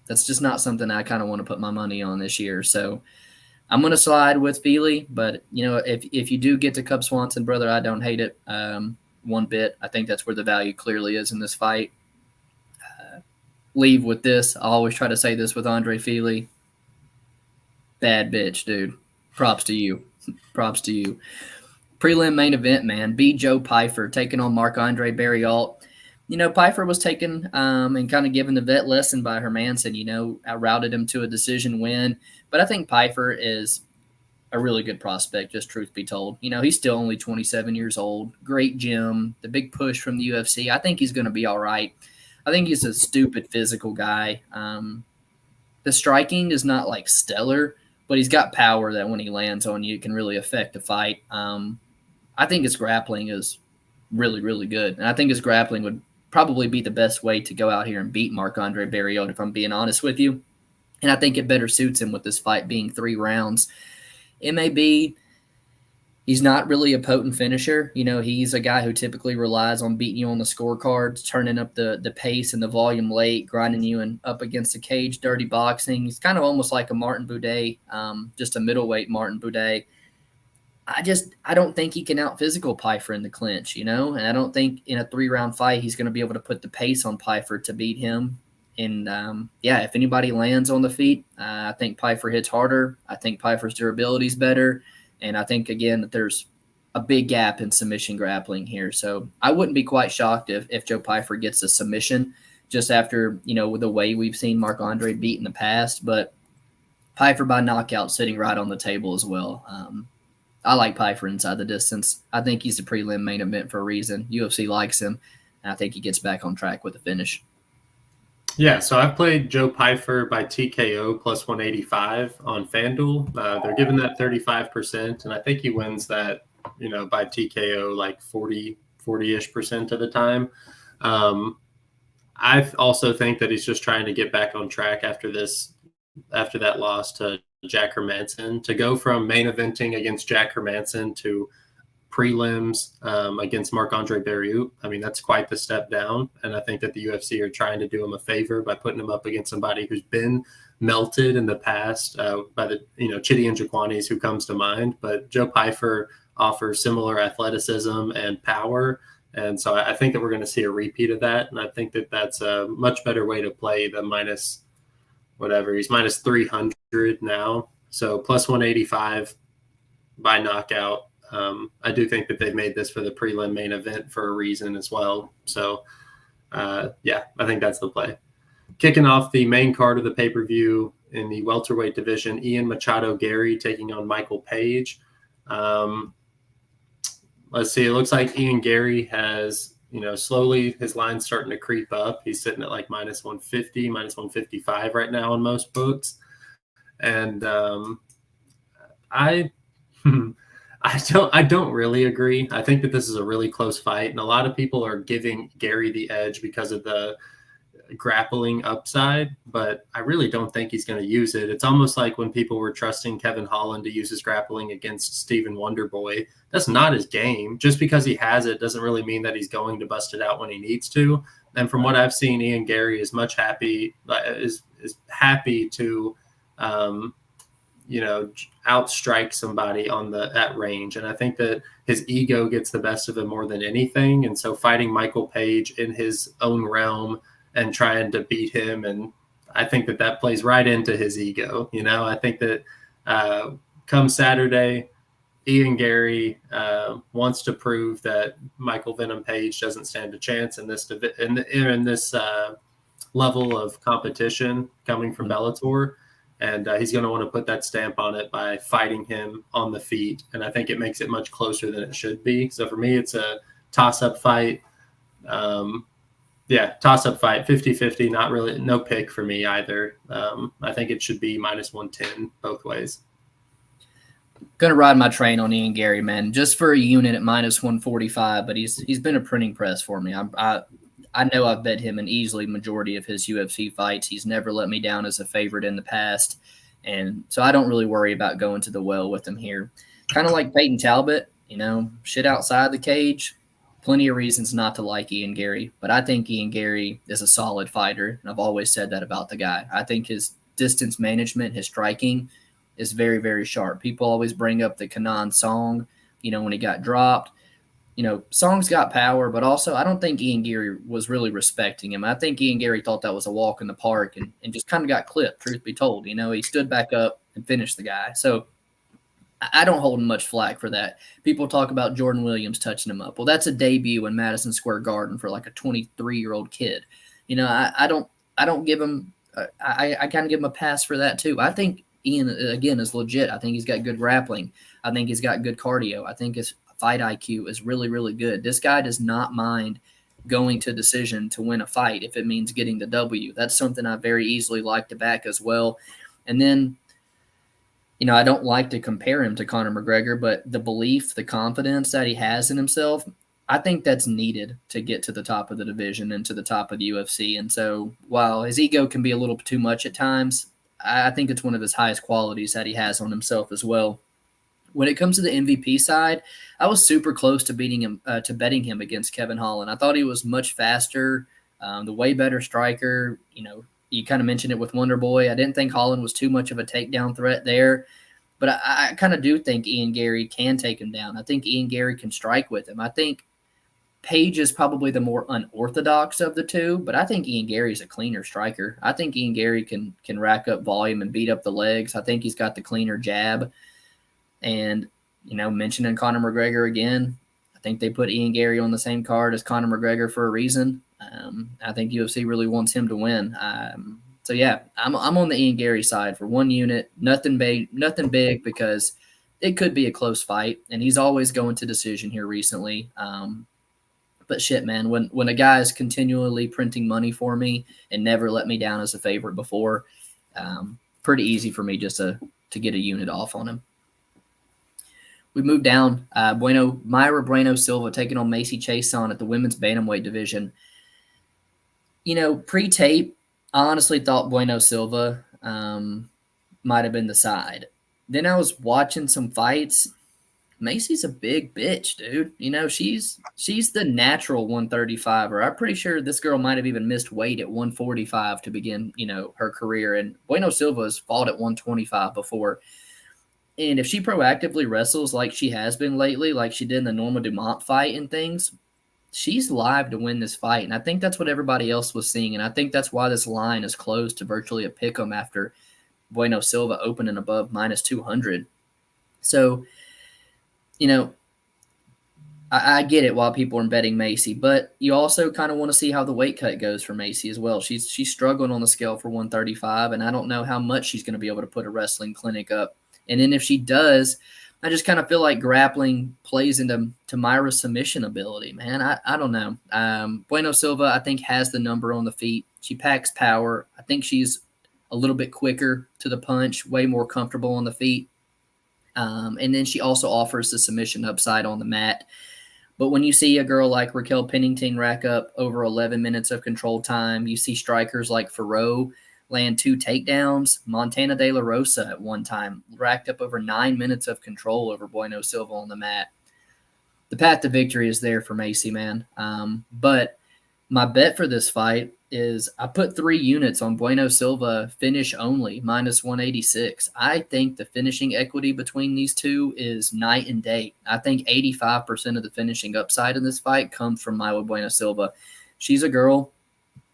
that's just not something I kind of want to put my money on this year. So I'm going to slide with Fili, but, if you do get to Cub Swanson, brother, I don't hate it one bit. I think that's where the value clearly is in this fight. Leave with this. I always try to say this with Andrei Fili. Bad bitch, dude. Props to you. Props to you. Prelim main event, man. B. Joe Pyfer taking on Marc-Andre Barriault. Pyfer was taken and kind of given the vet lesson by Hermanson, outrouted him to a decision win. But I think Pyfer is a really good prospect, just truth be told. He's still only 27 years old. Great gym, the big push from the UFC. I think he's going to be all right. I think he's a stupid physical guy. The striking is not like stellar, but he's got power that when he lands on you, it can really affect a fight. I think his grappling is really, really good. And I think his grappling would probably be the best way to go out here and beat Marc-Andre Barriault, if I'm being honest with you. And I think it better suits him with this fight being 3 rounds. It may be he's not really a potent finisher. He's a guy who typically relies on beating you on the scorecards, turning up the pace and the volume late, grinding you up against the cage, dirty boxing. He's kind of almost like a Martin Buday, just a middleweight Martin Buday. I don't think he can out-physical Pyfer in the clinch, and I don't think in a 3-round fight he's going to be able to put the pace on Pyfer to beat him. And, if anybody lands on the feet, I think Pyfer hits harder. I think Pyfer's durability is better. And I think, again, that there's a big gap in submission grappling here. So I wouldn't be quite shocked if Joe Pyfer gets a submission just after, with the way we've seen Marc-Andre beat in the past. But Pyfer by knockout sitting right on the table as well. I like Pyfer inside the distance. I think he's the prelim main event for a reason. UFC likes him, and I think he gets back on track with a finish. Yeah, so I've played Joe Pyfer by TKO plus 185 on FanDuel. They're giving that 35%, and I think he wins that, by TKO like 40-ish% of the time. I also think that he's just trying to get back on track after that loss to Jack Hermanson. To go from main eventing against Jack Hermanson to prelims against Marc-Andre Barriault, that's quite the step down. And I think that the UFC are trying to do him a favor by putting him up against somebody who's been melted in the past by the, Chidi Njokuani's who comes to mind. But Joe Pyfer offers similar athleticism and power. And so I think that we're going to see a repeat of that. And I think that that's a much better way to play than minus whatever. He's minus 300 now. So plus 185 by knockout. I do think that they've made this for the prelim main event for a reason as well. So, I think that's the play. Kicking off the main card of the pay-per-view in the welterweight division, Ian Machado Garry taking on Michael Page. Let's see. It looks like Ian Garry has, slowly his line's starting to creep up. He's sitting at like minus 150, minus 155 right now on most books. And I don't really agree. I think that this is a really close fight, and a lot of people are giving Garry the edge because of the grappling upside, but I really don't think he's going to use it. It's almost like when people were trusting Kevin Holland to use his grappling against Stephen Wonderboy. That's not his game. Just because he has it doesn't really mean that he's going to bust it out when he needs to. And from what I've seen, Ian Garry is happy to outstrike somebody at range. And I think that his ego gets the best of him more than anything. And so fighting Michael Page in his own realm and trying to beat him, and I think that plays right into his ego. I think that come Saturday, Ian Garry wants to prove that Michael Venom Page doesn't stand a chance in this level of competition coming from Bellator. And he's going to want to put that stamp on it by fighting him on the feet. And I think it makes it much closer than it should be. So for me, it's a toss-up fight. Toss-up fight, 50-50, not really, no pick for me either. I think it should be minus 110 both ways. Going to ride my train on Ian Garry, man, just for a unit at minus 145, but he's been a printing press for me. I know I've bet him an easily majority of his UFC fights. He's never let me down as a favorite in the past. And so I don't really worry about going to the well with him here. Kind of like Payton Talbot, shit outside the cage. Plenty of reasons not to like Ian Garry. But I think Ian Garry is a solid fighter. And I've always said that about the guy. I think his distance management, his striking is very, very sharp. People always bring up the Kenan Song, when he got dropped. Song's got power, but also I don't think Ian Garry was really respecting him. I think Ian Garry thought that was a walk in the park and just kind of got clipped, truth be told. He stood back up and finished the guy. So I don't hold him much flack for that. People talk about Jordan Williams touching him up. Well, that's a debut in Madison Square Garden for like a 23-year-old kid. You know, I don't give him. I kind of give him a pass for that too. I think Ian again is legit. I think he's got good grappling. I think he's got good cardio. I think his fight IQ is really, really good. This guy does not mind going to decision to win a fight if it means getting the W. That's something I very easily like to back as well. And then, you know, I don't like to compare him to Conor McGregor, but the belief, the confidence that he has in himself, I think that's needed to get to the top of the division and to the top of the UFC. And so while his ego can be a little too much at times, I think it's one of his highest qualities that he has on himself as well. When it comes to the MVP side, I was super close to beating him, to betting him against Kevin Holland. I thought he was much faster, the way better striker. You know, you kind of mentioned it with Wonder Boy. I didn't think Holland was too much of a takedown threat there, but I kind of do think Ian Garry can take him down. I think Ian Garry can strike with him. I think Page is probably the more unorthodox of the two, but I think Ian Garry's a cleaner striker. I think Ian Garry can rack up volume and beat up the legs. I think he's got the cleaner jab. And, you know, mentioning Conor McGregor again, I think they put Ian Garry on the same card as Conor McGregor for a reason. I think UFC really wants him to win. So, yeah, I'm on the Ian Garry side for one unit. Nothing big because it could be a close fight, and he's always going to decision here recently. But shit, man, when a guy is continually printing money for me and never let me down as a favorite before, pretty easy for me just to get a unit off on him. We move down. Mayra Bueno Silva taking on Macy Chaisson at the women's bantamweight division. You know, pre-tape, I honestly thought Bueno Silva might have been the side. Then I was watching some fights. Macy's a big bitch, dude. You know, she's the natural 135er. I'm pretty sure this girl might have even missed weight at 145 to begin, you know, her career. And Bueno Silva has fought at 125 before. And if she proactively wrestles like she has been lately, like she did in the Norma Dumont fight and things, she's live to win this fight. And I think that's what everybody else was seeing. And I think that's why this line is closed to virtually a pick'em after Bueno Silva opening above minus 200. So, you know, I get it while people are betting Macy, but you also kind of want to see how the weight cut goes for Macy as well. She's struggling on the scale for 135, and I don't know how much she's going to be able to put a wrestling clinic up. And then if she does, I just kind of feel like grappling plays into Mayra's submission ability, man. I don't know. Bueno Silva, I think, has the number on the feet. She packs power. I think she's a little bit quicker to the punch, way more comfortable on the feet. And then she also offers the submission upside on the mat. But when you see a girl like Raquel Pennington rack up over 11 minutes of control time, you see strikers like Farrow land 2 takedowns. Montana De La Rosa at one time racked up over 9 minutes of control over Bueno Silva on the mat. The path to victory is there for Macy, man. But my bet for this fight is I put 3 units on Bueno Silva finish only, minus 186. I think the finishing equity between these two is night and day. I think 85% of the finishing upside in this fight comes from Mayra Bueno Silva. She's a girl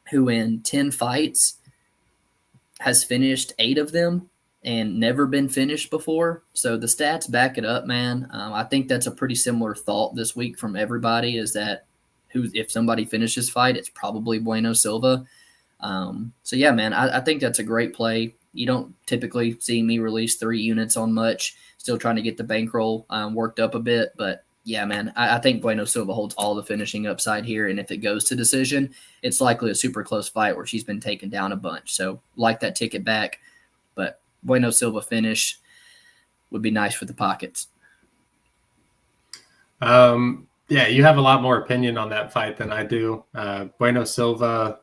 who in 10 fights has finished 8 of them and never been finished before. So the stats back it up, man. I think that's a pretty similar thought this week from everybody is that if somebody finishes fight, it's probably Bueno Silva. So yeah, man, I think that's a great play. You don't typically see me release 3 units on much, still trying to get the bankroll worked up a bit. But yeah, man, I think Bueno Silva holds all the finishing upside here. And if it goes to decision, it's likely a super close fight where she's been taken down a bunch. So like that ticket back, but Bueno Silva finish would be nice for the pockets. Yeah, you have a lot more opinion on that fight than I do. Bueno Silva,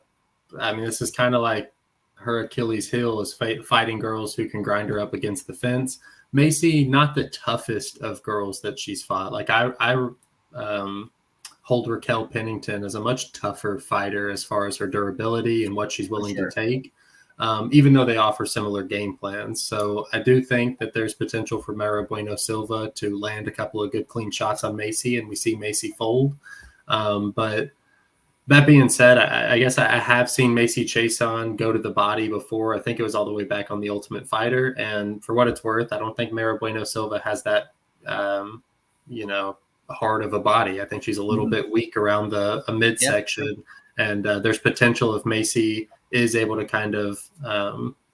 I mean, this is kind of like her Achilles heel is fighting girls who can grind her up against the fence. Macy, not the toughest of girls that she's fought. Like I hold Raquel Pennington as a much tougher fighter as far as her durability and what she's willing to take, even though they offer similar game plans. So I do think that there's potential for Mayra Bueno Silva to land a couple of good clean shots on Macy, and we see Macy fold. But That being said, I guess I have seen Macy Chaisson go to the body before. I think it was all the way back on The Ultimate Fighter. And for what it's worth, I don't think Mayra Bueno Silva has that, hard of a body. I think she's a little bit weak around a midsection. And there's potential if Macy is able to kind of,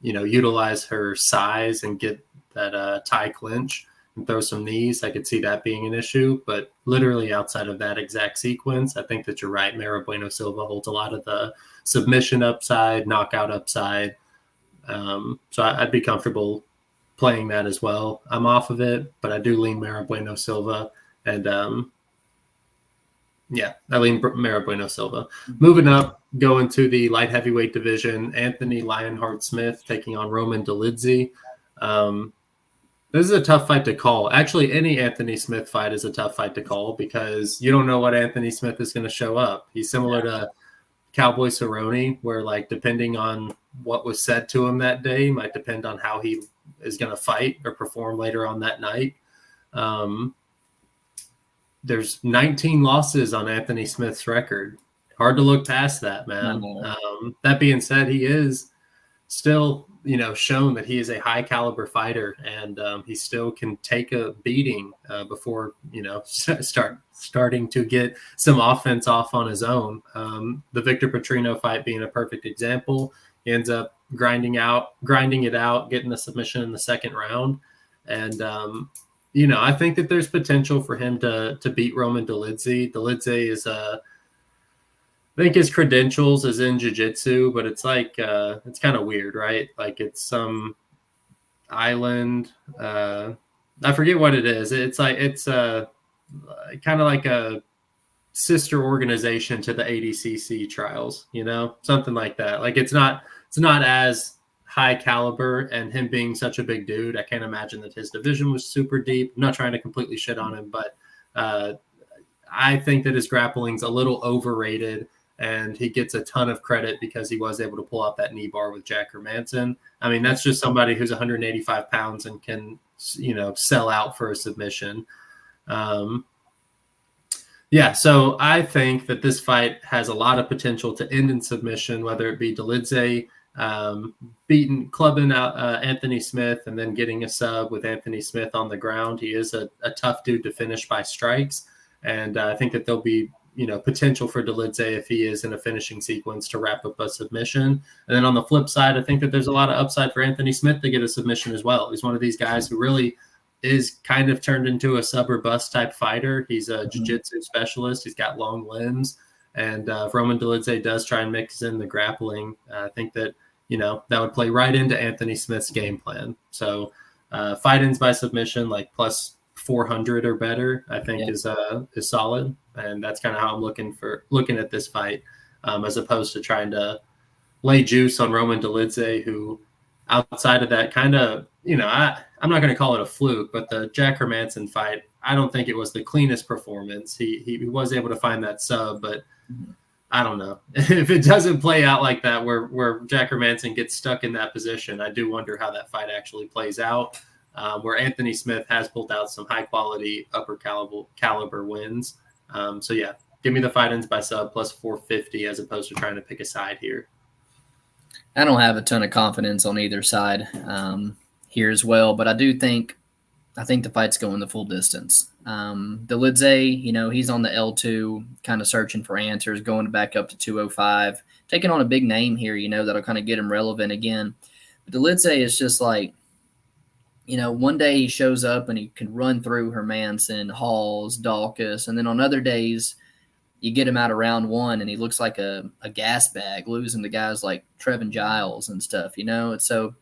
utilize her size and get that tie clinch and throw some knees. I could see that being an issue, but literally outside of that exact sequence, I think that you're right. Mayra Bueno Silva holds a lot of the submission upside, knockout upside. So I'd be comfortable playing that as well. I'm off of it, but I do lean Mayra Bueno Silva. And I lean Mayra Bueno Silva. Moving up, going to the light heavyweight division, Anthony Lionheart-Smith taking on Roman Dolidze. This is a tough fight to call. Actually, any Anthony Smith fight is a tough fight to call because you don't know what Anthony Smith is going to show up. He's similar to Cowboy Cerrone, where depending on what was said to him that day might depend on how he is going to fight or perform later on that night. There's 19 losses on Anthony Smith's record. Hard to look past that, man. That being said, he is still, shown that he is a high caliber fighter, and he still can take a beating before, starting to get some offense off on his own. The Victor Petrino fight being a perfect example. He ends up grinding it out, getting the submission in the second round. And, I think that there's potential for him to beat Roman Dolidze. Dolidze is I think his credentials is in jiu-jitsu, but it's it's kind of weird, right? Like it's some island. I forget what it is. It's kind of like a sister organization to the ADCC trials, something like that. Like it's not as high caliber, and him being such a big dude, I can't imagine that his division was super deep. I'm not trying to completely shit on him, but I think that his grappling's a little overrated. And he gets a ton of credit because he was able to pull out that knee bar with Jack Hermanson. I mean, that's just somebody who's 185 pounds and can, sell out for a submission. So I think that this fight has a lot of potential to end in submission, whether it be Dolidze clubbing out Anthony Smith and then getting a sub with Anthony Smith on the ground. He is a tough dude to finish by strikes. And I think that there'll be, potential for Dolidze if he is in a finishing sequence to wrap up a submission. And then on the flip side, I think that there's a lot of upside for Anthony Smith to get a submission as well. He's one of these guys who really is kind of turned into a sub or bust type fighter. He's a jiu-jitsu specialist. He's got long limbs. And if Roman Dolidze does try and mix in the grappling, I think that, that would play right into Anthony Smith's game plan. So fight ends by submission, like plus 400 or better, I think is solid. And that's kind of how I'm looking at this fight, as opposed to trying to lay juice on Roman Dolidze, who outside of that kind of, I'm not going to call it a fluke, but the Jack Hermanson fight, I don't think it was the cleanest performance. He was able to find that sub, but I don't know. If it doesn't play out like that, where Jack Hermanson gets stuck in that position, I do wonder how that fight actually plays out. Where Anthony Smith has pulled out some high-quality upper caliber wins. Give me the fight ends by sub plus 450 as opposed to trying to pick a side here. I don't have a ton of confidence on either side here as well, but I think the fight's going the full distance. Dolidze, he's on the L2, kind of searching for answers, going back up to 205, taking on a big name here, that'll kind of get him relevant again. But Dolidze is just like, one day he shows up and he can run through Hermanson, Halls, Dawkins, and then on other days you get him out of round one and he looks like a gas bag, losing to guys like Trevin Giles and stuff, So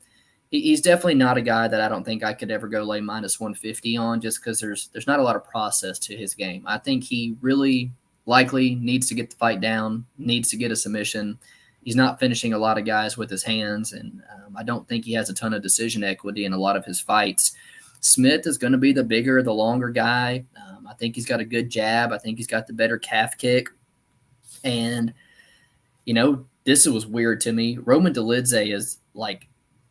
he's definitely not a guy that I don't think I could ever go lay minus 150 on, just because there's not a lot of process to his game. I think he really likely needs to get the fight down, needs to get a submission. He's not finishing a lot of guys with his hands, and I don't think he has a ton of decision equity in a lot of his fights. Smith is going to be the bigger, the longer guy. I think he's got a good jab. I think he's got the better calf kick. And, this was weird to me. Roman Dolidze is like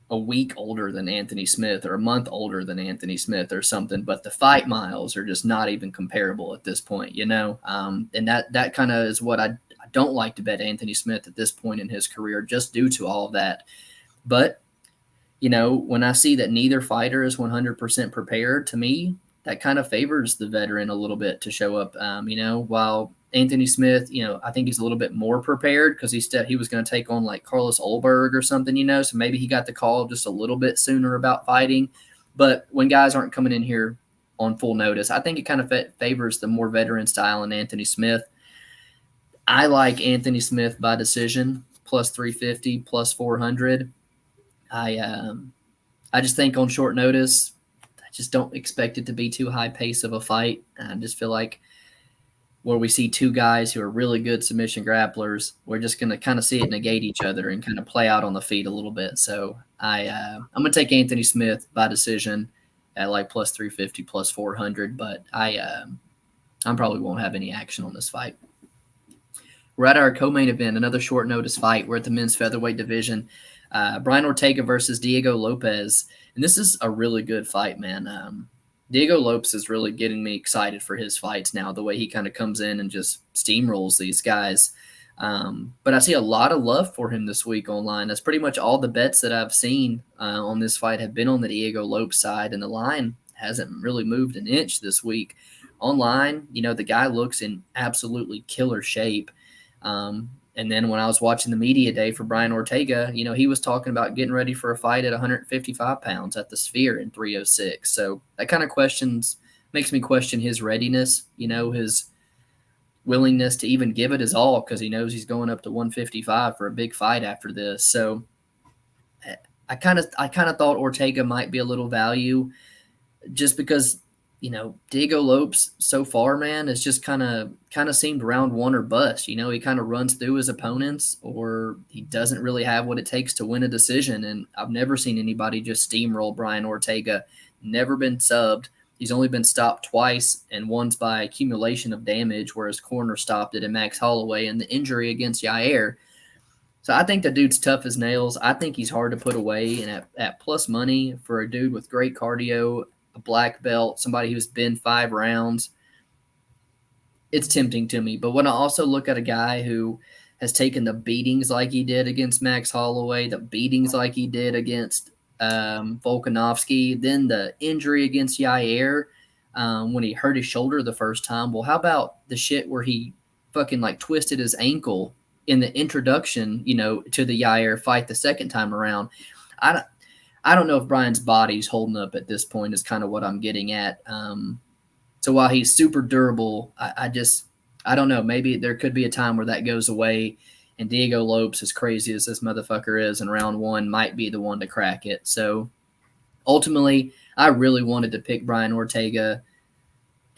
a week older than Anthony Smith or a month older than Anthony Smith or something, but the fight miles are just not even comparable at this point, And that kind of is what I don't like to bet Anthony Smith at this point in his career just due to all of that. But, when I see that neither fighter is 100% prepared, to me, that kind of favors the veteran a little bit to show up. While Anthony Smith, I think he's a little bit more prepared because he was going to take on like Carlos Ulberg or something, so maybe he got the call just a little bit sooner about fighting. But when guys aren't coming in here on full notice, I think it kind of favors the more veteran style in Anthony Smith. I like Anthony Smith by decision, plus 350, plus 400. I just think on short notice, I just don't expect it to be too high pace of a fight. I just feel like where we see two guys who are really good submission grapplers, we're just going to kind of see it negate each other and kind of play out on the feet a little bit. So I'm going to take Anthony Smith by decision at like plus 350, plus 400, but I probably won't have any action on this fight. We're at our co-main event, another short notice fight. We're at the men's featherweight division. Brian Ortega versus Diego Lopes. And this is a really good fight, man. Diego Lopes is really getting me excited for his fights now, the way he kind of comes in and just steamrolls these guys. But I see a lot of love for him this week online. That's pretty much all the bets that I've seen on this fight have been on the Diego Lopes side, and the line hasn't really moved an inch this week. Online, the guy looks in absolutely killer shape. And then when I was watching the media day for Brian Ortega, he was talking about getting ready for a fight at 155 pounds at the Sphere in 306. So that kind of makes me question his readiness, his willingness to even give it his all, because he knows he's going up to 155 for a big fight after this. So I kind of thought Ortega might be a little value just because, Diego Lopes so far, man, has just kind of seemed round one or bust. He kind of runs through his opponents, or he doesn't really have what it takes to win a decision. And I've never seen anybody just steamroll Brian Ortega. Never been subbed. He's only been stopped twice, and one's by accumulation of damage, where his corner stopped it in Max Holloway and the injury against Yair. So I think the dude's tough as nails. I think he's hard to put away. And at plus money for a dude with great cardio, a black belt, somebody who's been 5 rounds, it's tempting to me. But when I also look at a guy who has taken the beatings like he did against Max Holloway, the beatings like he did against Volkanovski, then the injury against Yair when he hurt his shoulder the first time. Well, how about the shit where he fucking like twisted his ankle in the introduction, to the Yair fight the second time around? I don't know if Brian's body's holding up at this point is kind of what I'm getting at. So while he's super durable, I don't know. Maybe there could be a time where that goes away, and Diego Lopes, as crazy as this motherfucker is in round one, might be the one to crack it. So ultimately, I really wanted to pick Brian Ortega,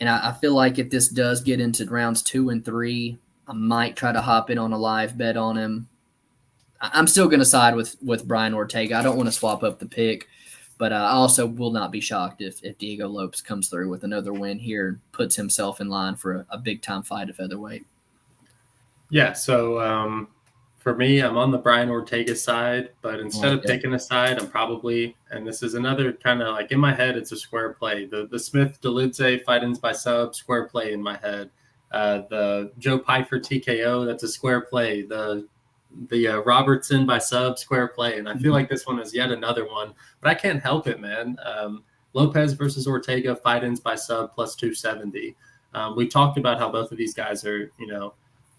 and I feel like if this does get into rounds 2 and 3, I might try to hop in on a live bet on him. I'm still going to side with Brian Ortega. I don't want to swap up the pick, but I also will not be shocked if Diego Lopes comes through with another win here and puts himself in line for a big-time fight at featherweight. Yeah, so for me, I'm on the Brian Ortega side, but instead of picking a side, I'm probably – and this is another kind of like in my head, it's a square play. The Smith-Dolidze fight-ins by sub, square play in my head. The Joe Pyfer TKO, that's a square play. The Robertson by sub, square play. And I feel like this one is yet another one, but I can't help it, man. Lopes versus Ortega, fight-ins by sub, plus 270. We talked about how both of these guys are,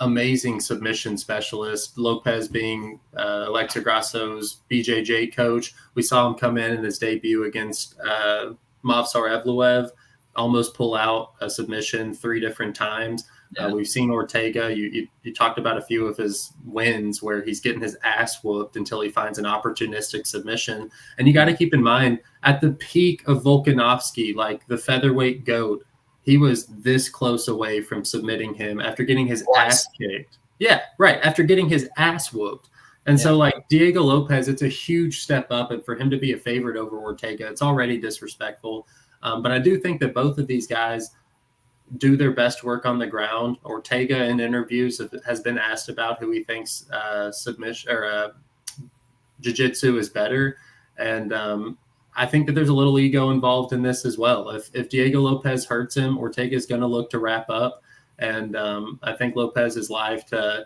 amazing submission specialists. Lopes being Alexa Grasso's BJJ coach. We saw him come in his debut against Movsar Evloev, almost pull out a submission 3 different times. Yeah. We've seen Ortega. You talked about a few of his wins where he's getting his ass whooped until he finds an opportunistic submission. And you got to keep in mind, at the peak of Volkanovski, like the featherweight GOAT, he was this close away from submitting him after getting his ass kicked. Yeah, right. After getting his ass whooped. And so, like, Diego Lopes, it's a huge step up. And for him to be a favorite over Ortega, it's already disrespectful. But I do think that both of these guys do their best work on the ground. Ortega in interviews has been asked about who he thinks submission or jiu-jitsu is better. And I think that there's a little ego involved in this as well. If Diego Lopes hurts him, Ortega is going to look to wrap up. And I think Lopes is live to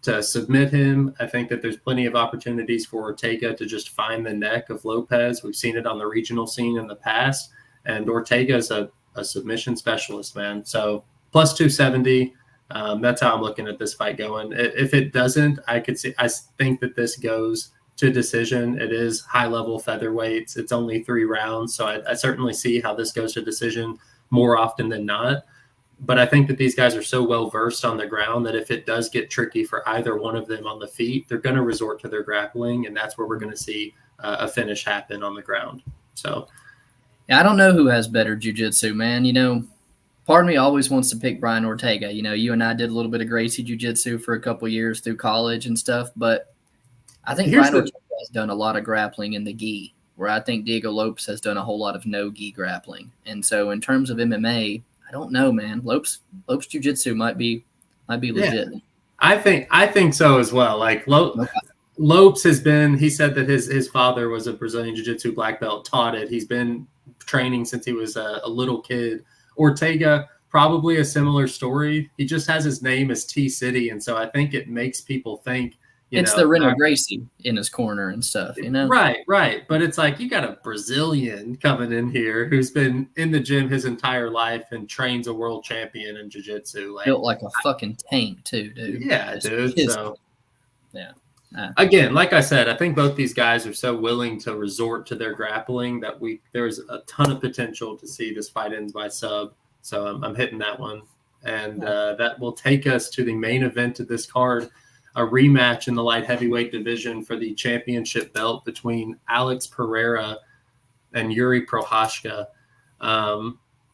to submit him. I think that there's plenty of opportunities for Ortega to just find the neck of Lopes. We've seen it on the regional scene in the past, and Ortega is a submission specialist, man. So plus 270. That's how I'm looking at this fight going. If it doesn't, I think that this goes to decision. It is high-level featherweights. It's only 3 rounds, so I certainly see how this goes to decision more often than not. But I think that these guys are so well-versed on the ground that if it does get tricky for either one of them on the feet, they're going to resort to their grappling, and that's where we're going to see a finish happen on the ground. So, yeah, I don't know who has better jiu-jitsu, man. Part of me always wants to pick Brian Ortega. You and I did a little bit of Gracie jiu-jitsu for a couple years through college and stuff, but I think Brian Ortega has done a lot of grappling in the gi, where I think Diego Lopes has done a whole lot of no gi grappling. And so in terms of MMA, I don't know, man. Lopes jiu-jitsu might be legit. Yeah, I think so as well. Like Lopes has been. He said that his father was a Brazilian jiu-jitsu black belt, taught it. He's been training since he was a little kid. Ortega, probably a similar story. He just has his name as T-City, and so I think it makes people think. It's the Reno Gracie in his corner and stuff, Right. But it's like you got a Brazilian coming in here who's been in the gym his entire life and trains a world champion in jiu-jitsu. Built like a fucking tank too, dude. Yeah, dude. So, yeah. Again, like I said, I think both these guys are so willing to resort to their grappling that there's a ton of potential to see this fight ends by sub. So I'm hitting that one. And that will take us to the main event of this card, a rematch in the light heavyweight division for the championship belt between Alex Pereira and Yuri Prochazka.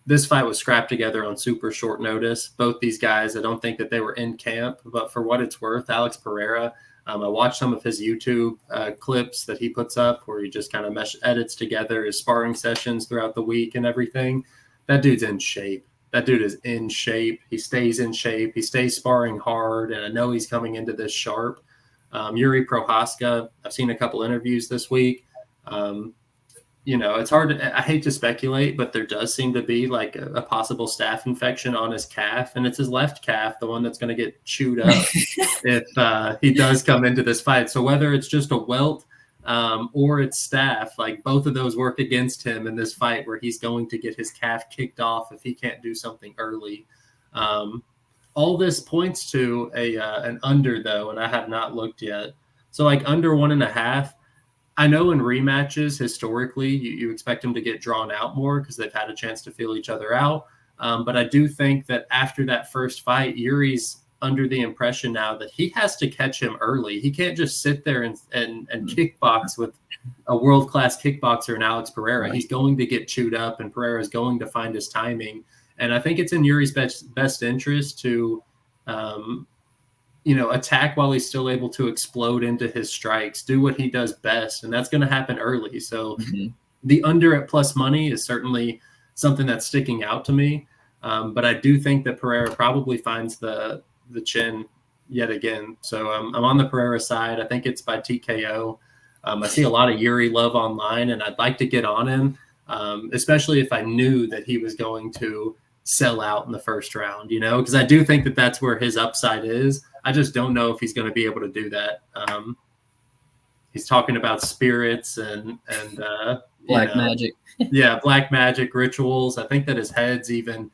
This fight was scrapped together on super short notice. Both these guys, I don't think that they were in camp, but for what it's worth, Alex Pereira, I watched some of his YouTube clips that he puts up where he just kind of edits together his sparring sessions throughout the week and everything. That dude's in shape. That dude is in shape. He stays in shape. He stays sparring hard, and I know he's coming into this sharp. Yuri Prochazka, I've seen a couple interviews this week. It's hard I hate to speculate, but there does seem to be like a possible staph infection on his calf, and it's his left calf, the one that's going to get chewed up if he does come into this fight. So whether it's just a welt or it's staph, like both of those work against him in this fight where he's going to get his calf kicked off if he can't do something early. All this points to an under, though, and I have not looked yet. So like under 1.5. I know in rematches, historically, you expect them to get drawn out more because they've had a chance to feel each other out. But I do think that after that first fight, Yuri's under the impression now that he has to catch him early. He can't just sit there and kickbox with a world-class kickboxer in Alex Pereira. Right. He's going to get chewed up, and Pereira is going to find his timing. And I think it's in Yuri's best interest to attack while he's still able to explode into his strikes, do what he does best, and that's going to happen early. So the under at plus money is certainly something that's sticking out to me. But I do think that Pereira probably finds the chin yet again. So I'm on the Pereira side. I think it's by TKO. I see a lot of Yuri love online, and I'd like to get on him, especially if I knew that he was going to sell out in the first round, because I do think that that's where his upside is. I just don't know if he's going to be able to do that. He's talking about spirits and black magic. Yeah, black magic rituals. I think that his head's even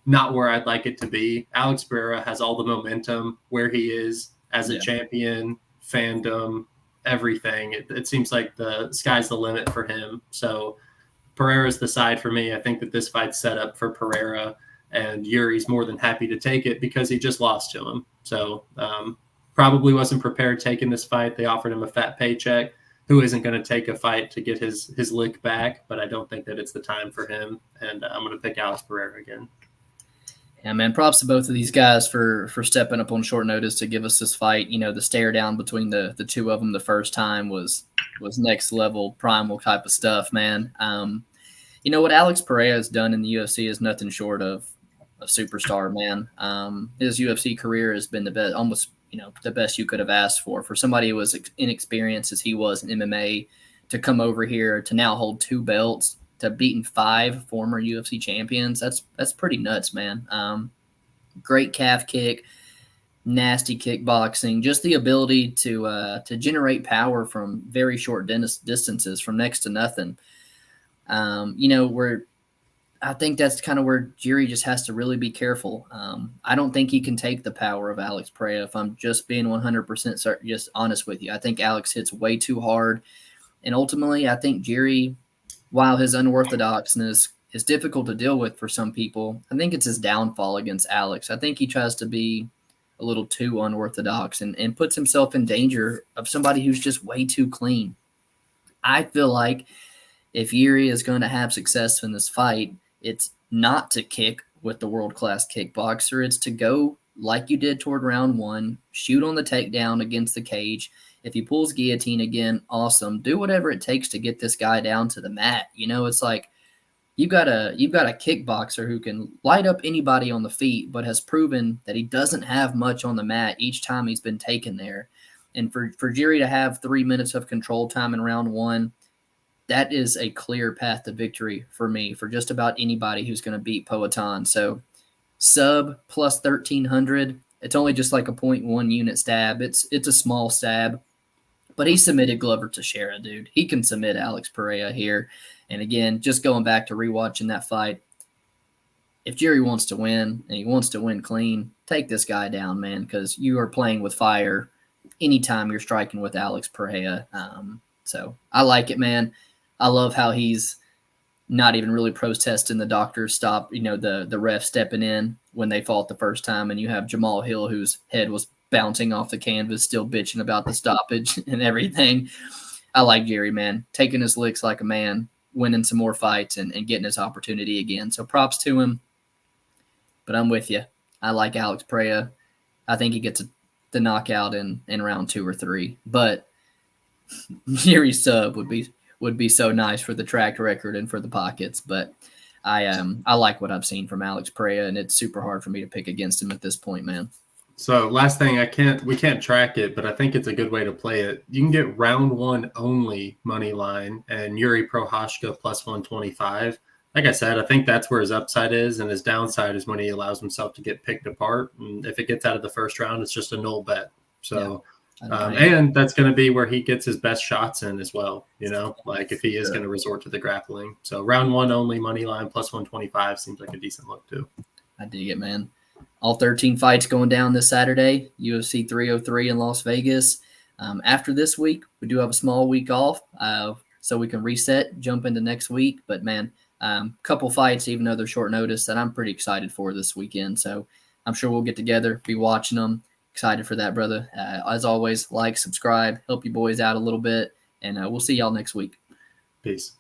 not where I'd like it to be. Alex Pereira has all the momentum where he is as a champion, fandom, everything. It seems like the sky's the limit for him. So Pereira's the side for me. I think that this fight's set up for Pereira, and Yuri's more than happy to take it because he just lost to him. So probably wasn't prepared taking this fight. They offered him a fat paycheck. Who isn't going to take a fight to get his lick back? But I don't think that it's the time for him. And I'm going to pick Alex Pereira again. Yeah, man, props to both of these guys for stepping up on short notice to give us this fight. The stare down between the two of them the first time was next level primal type of stuff, man. What Alex Pereira has done in the UFC is nothing short of a superstar, man. His UFC career has been the best, almost the best you could have asked for somebody who was inexperienced as he was in MMA to come over here to now hold 2 belts, to beating 5 former UFC champions. That's pretty nuts, man. Great calf kick. nasty kickboxing, just the ability to generate power from very short distances, from next to nothing. I think that's kind of where Giri just has to really be careful. I don't think he can take the power of Alex Pereira, if I'm just being 100% just honest with you. I think Alex hits way too hard. And ultimately, I think Giri, while his unorthodoxness is difficult to deal with for some people, I think it's his downfall against Alex. I think he tries to be a little too unorthodox and puts himself in danger of somebody who's just way too clean. I feel like if Yuri is going to have success in this fight, it's not to kick with the world-class kickboxer. It's to go like you did toward round one, shoot on the takedown against the cage. If he pulls guillotine again, awesome. Do whatever it takes to get this guy down to the mat. It's like you've got a kickboxer who can light up anybody on the feet, but has proven that he doesn't have much on the mat each time he's been taken there. And for Giri to have 3 minutes of control time in round one, that is a clear path to victory for me, for just about anybody who's going to beat Payton. So sub plus 1,300, it's only just like a 0.1 unit stab. It's a small stab, but he submitted Glover Teixeira, dude. He can submit Alex Pereira here. And again, just going back to rewatching that fight, if Jerry wants to win and he wants to win clean, take this guy down, man, because you are playing with fire anytime you're striking with Alex Pereira. So I like it, man. I love how he's not even really protesting the doctor's stop, the ref stepping in when they fought the first time, and you have Jamal Hill, whose head was bouncing off the canvas, still bitching about the stoppage and everything. I like Jerry, man, taking his licks like a man, winning some more fights and getting his opportunity again. So props to him. But I'm with you. I like Alex Pereira. I think he gets the knockout in round 2 or 3. But Jerry's sub would be so nice for the track record and for the pockets. But I like what I've seen from Alex Pereira, and it's super hard for me to pick against him at this point, man. So last thing, we can't track it, but I think it's a good way to play it. You can get round 1 only money line and Yuri Prochazka plus 125. Like I said, I think that's where his upside is, and his downside is when he allows himself to get picked apart. And if it gets out of the first round, it's just a null bet. So, and that's going to be where he gets his best shots in as well, like if he is going to resort to the grappling. So round 1 only money line plus 125 seems like a decent look too. I dig it, man. All 13 fights going down this Saturday, UFC 303 in Las Vegas. After this week, we do have a small week off, so we can reset, jump into next week. But, man, couple fights, even though they're short notice, that I'm pretty excited for this weekend. So I'm sure we'll get together, be watching them. Excited for that, brother. As always, like, subscribe, help you boys out a little bit, and we'll see y'all next week. Peace.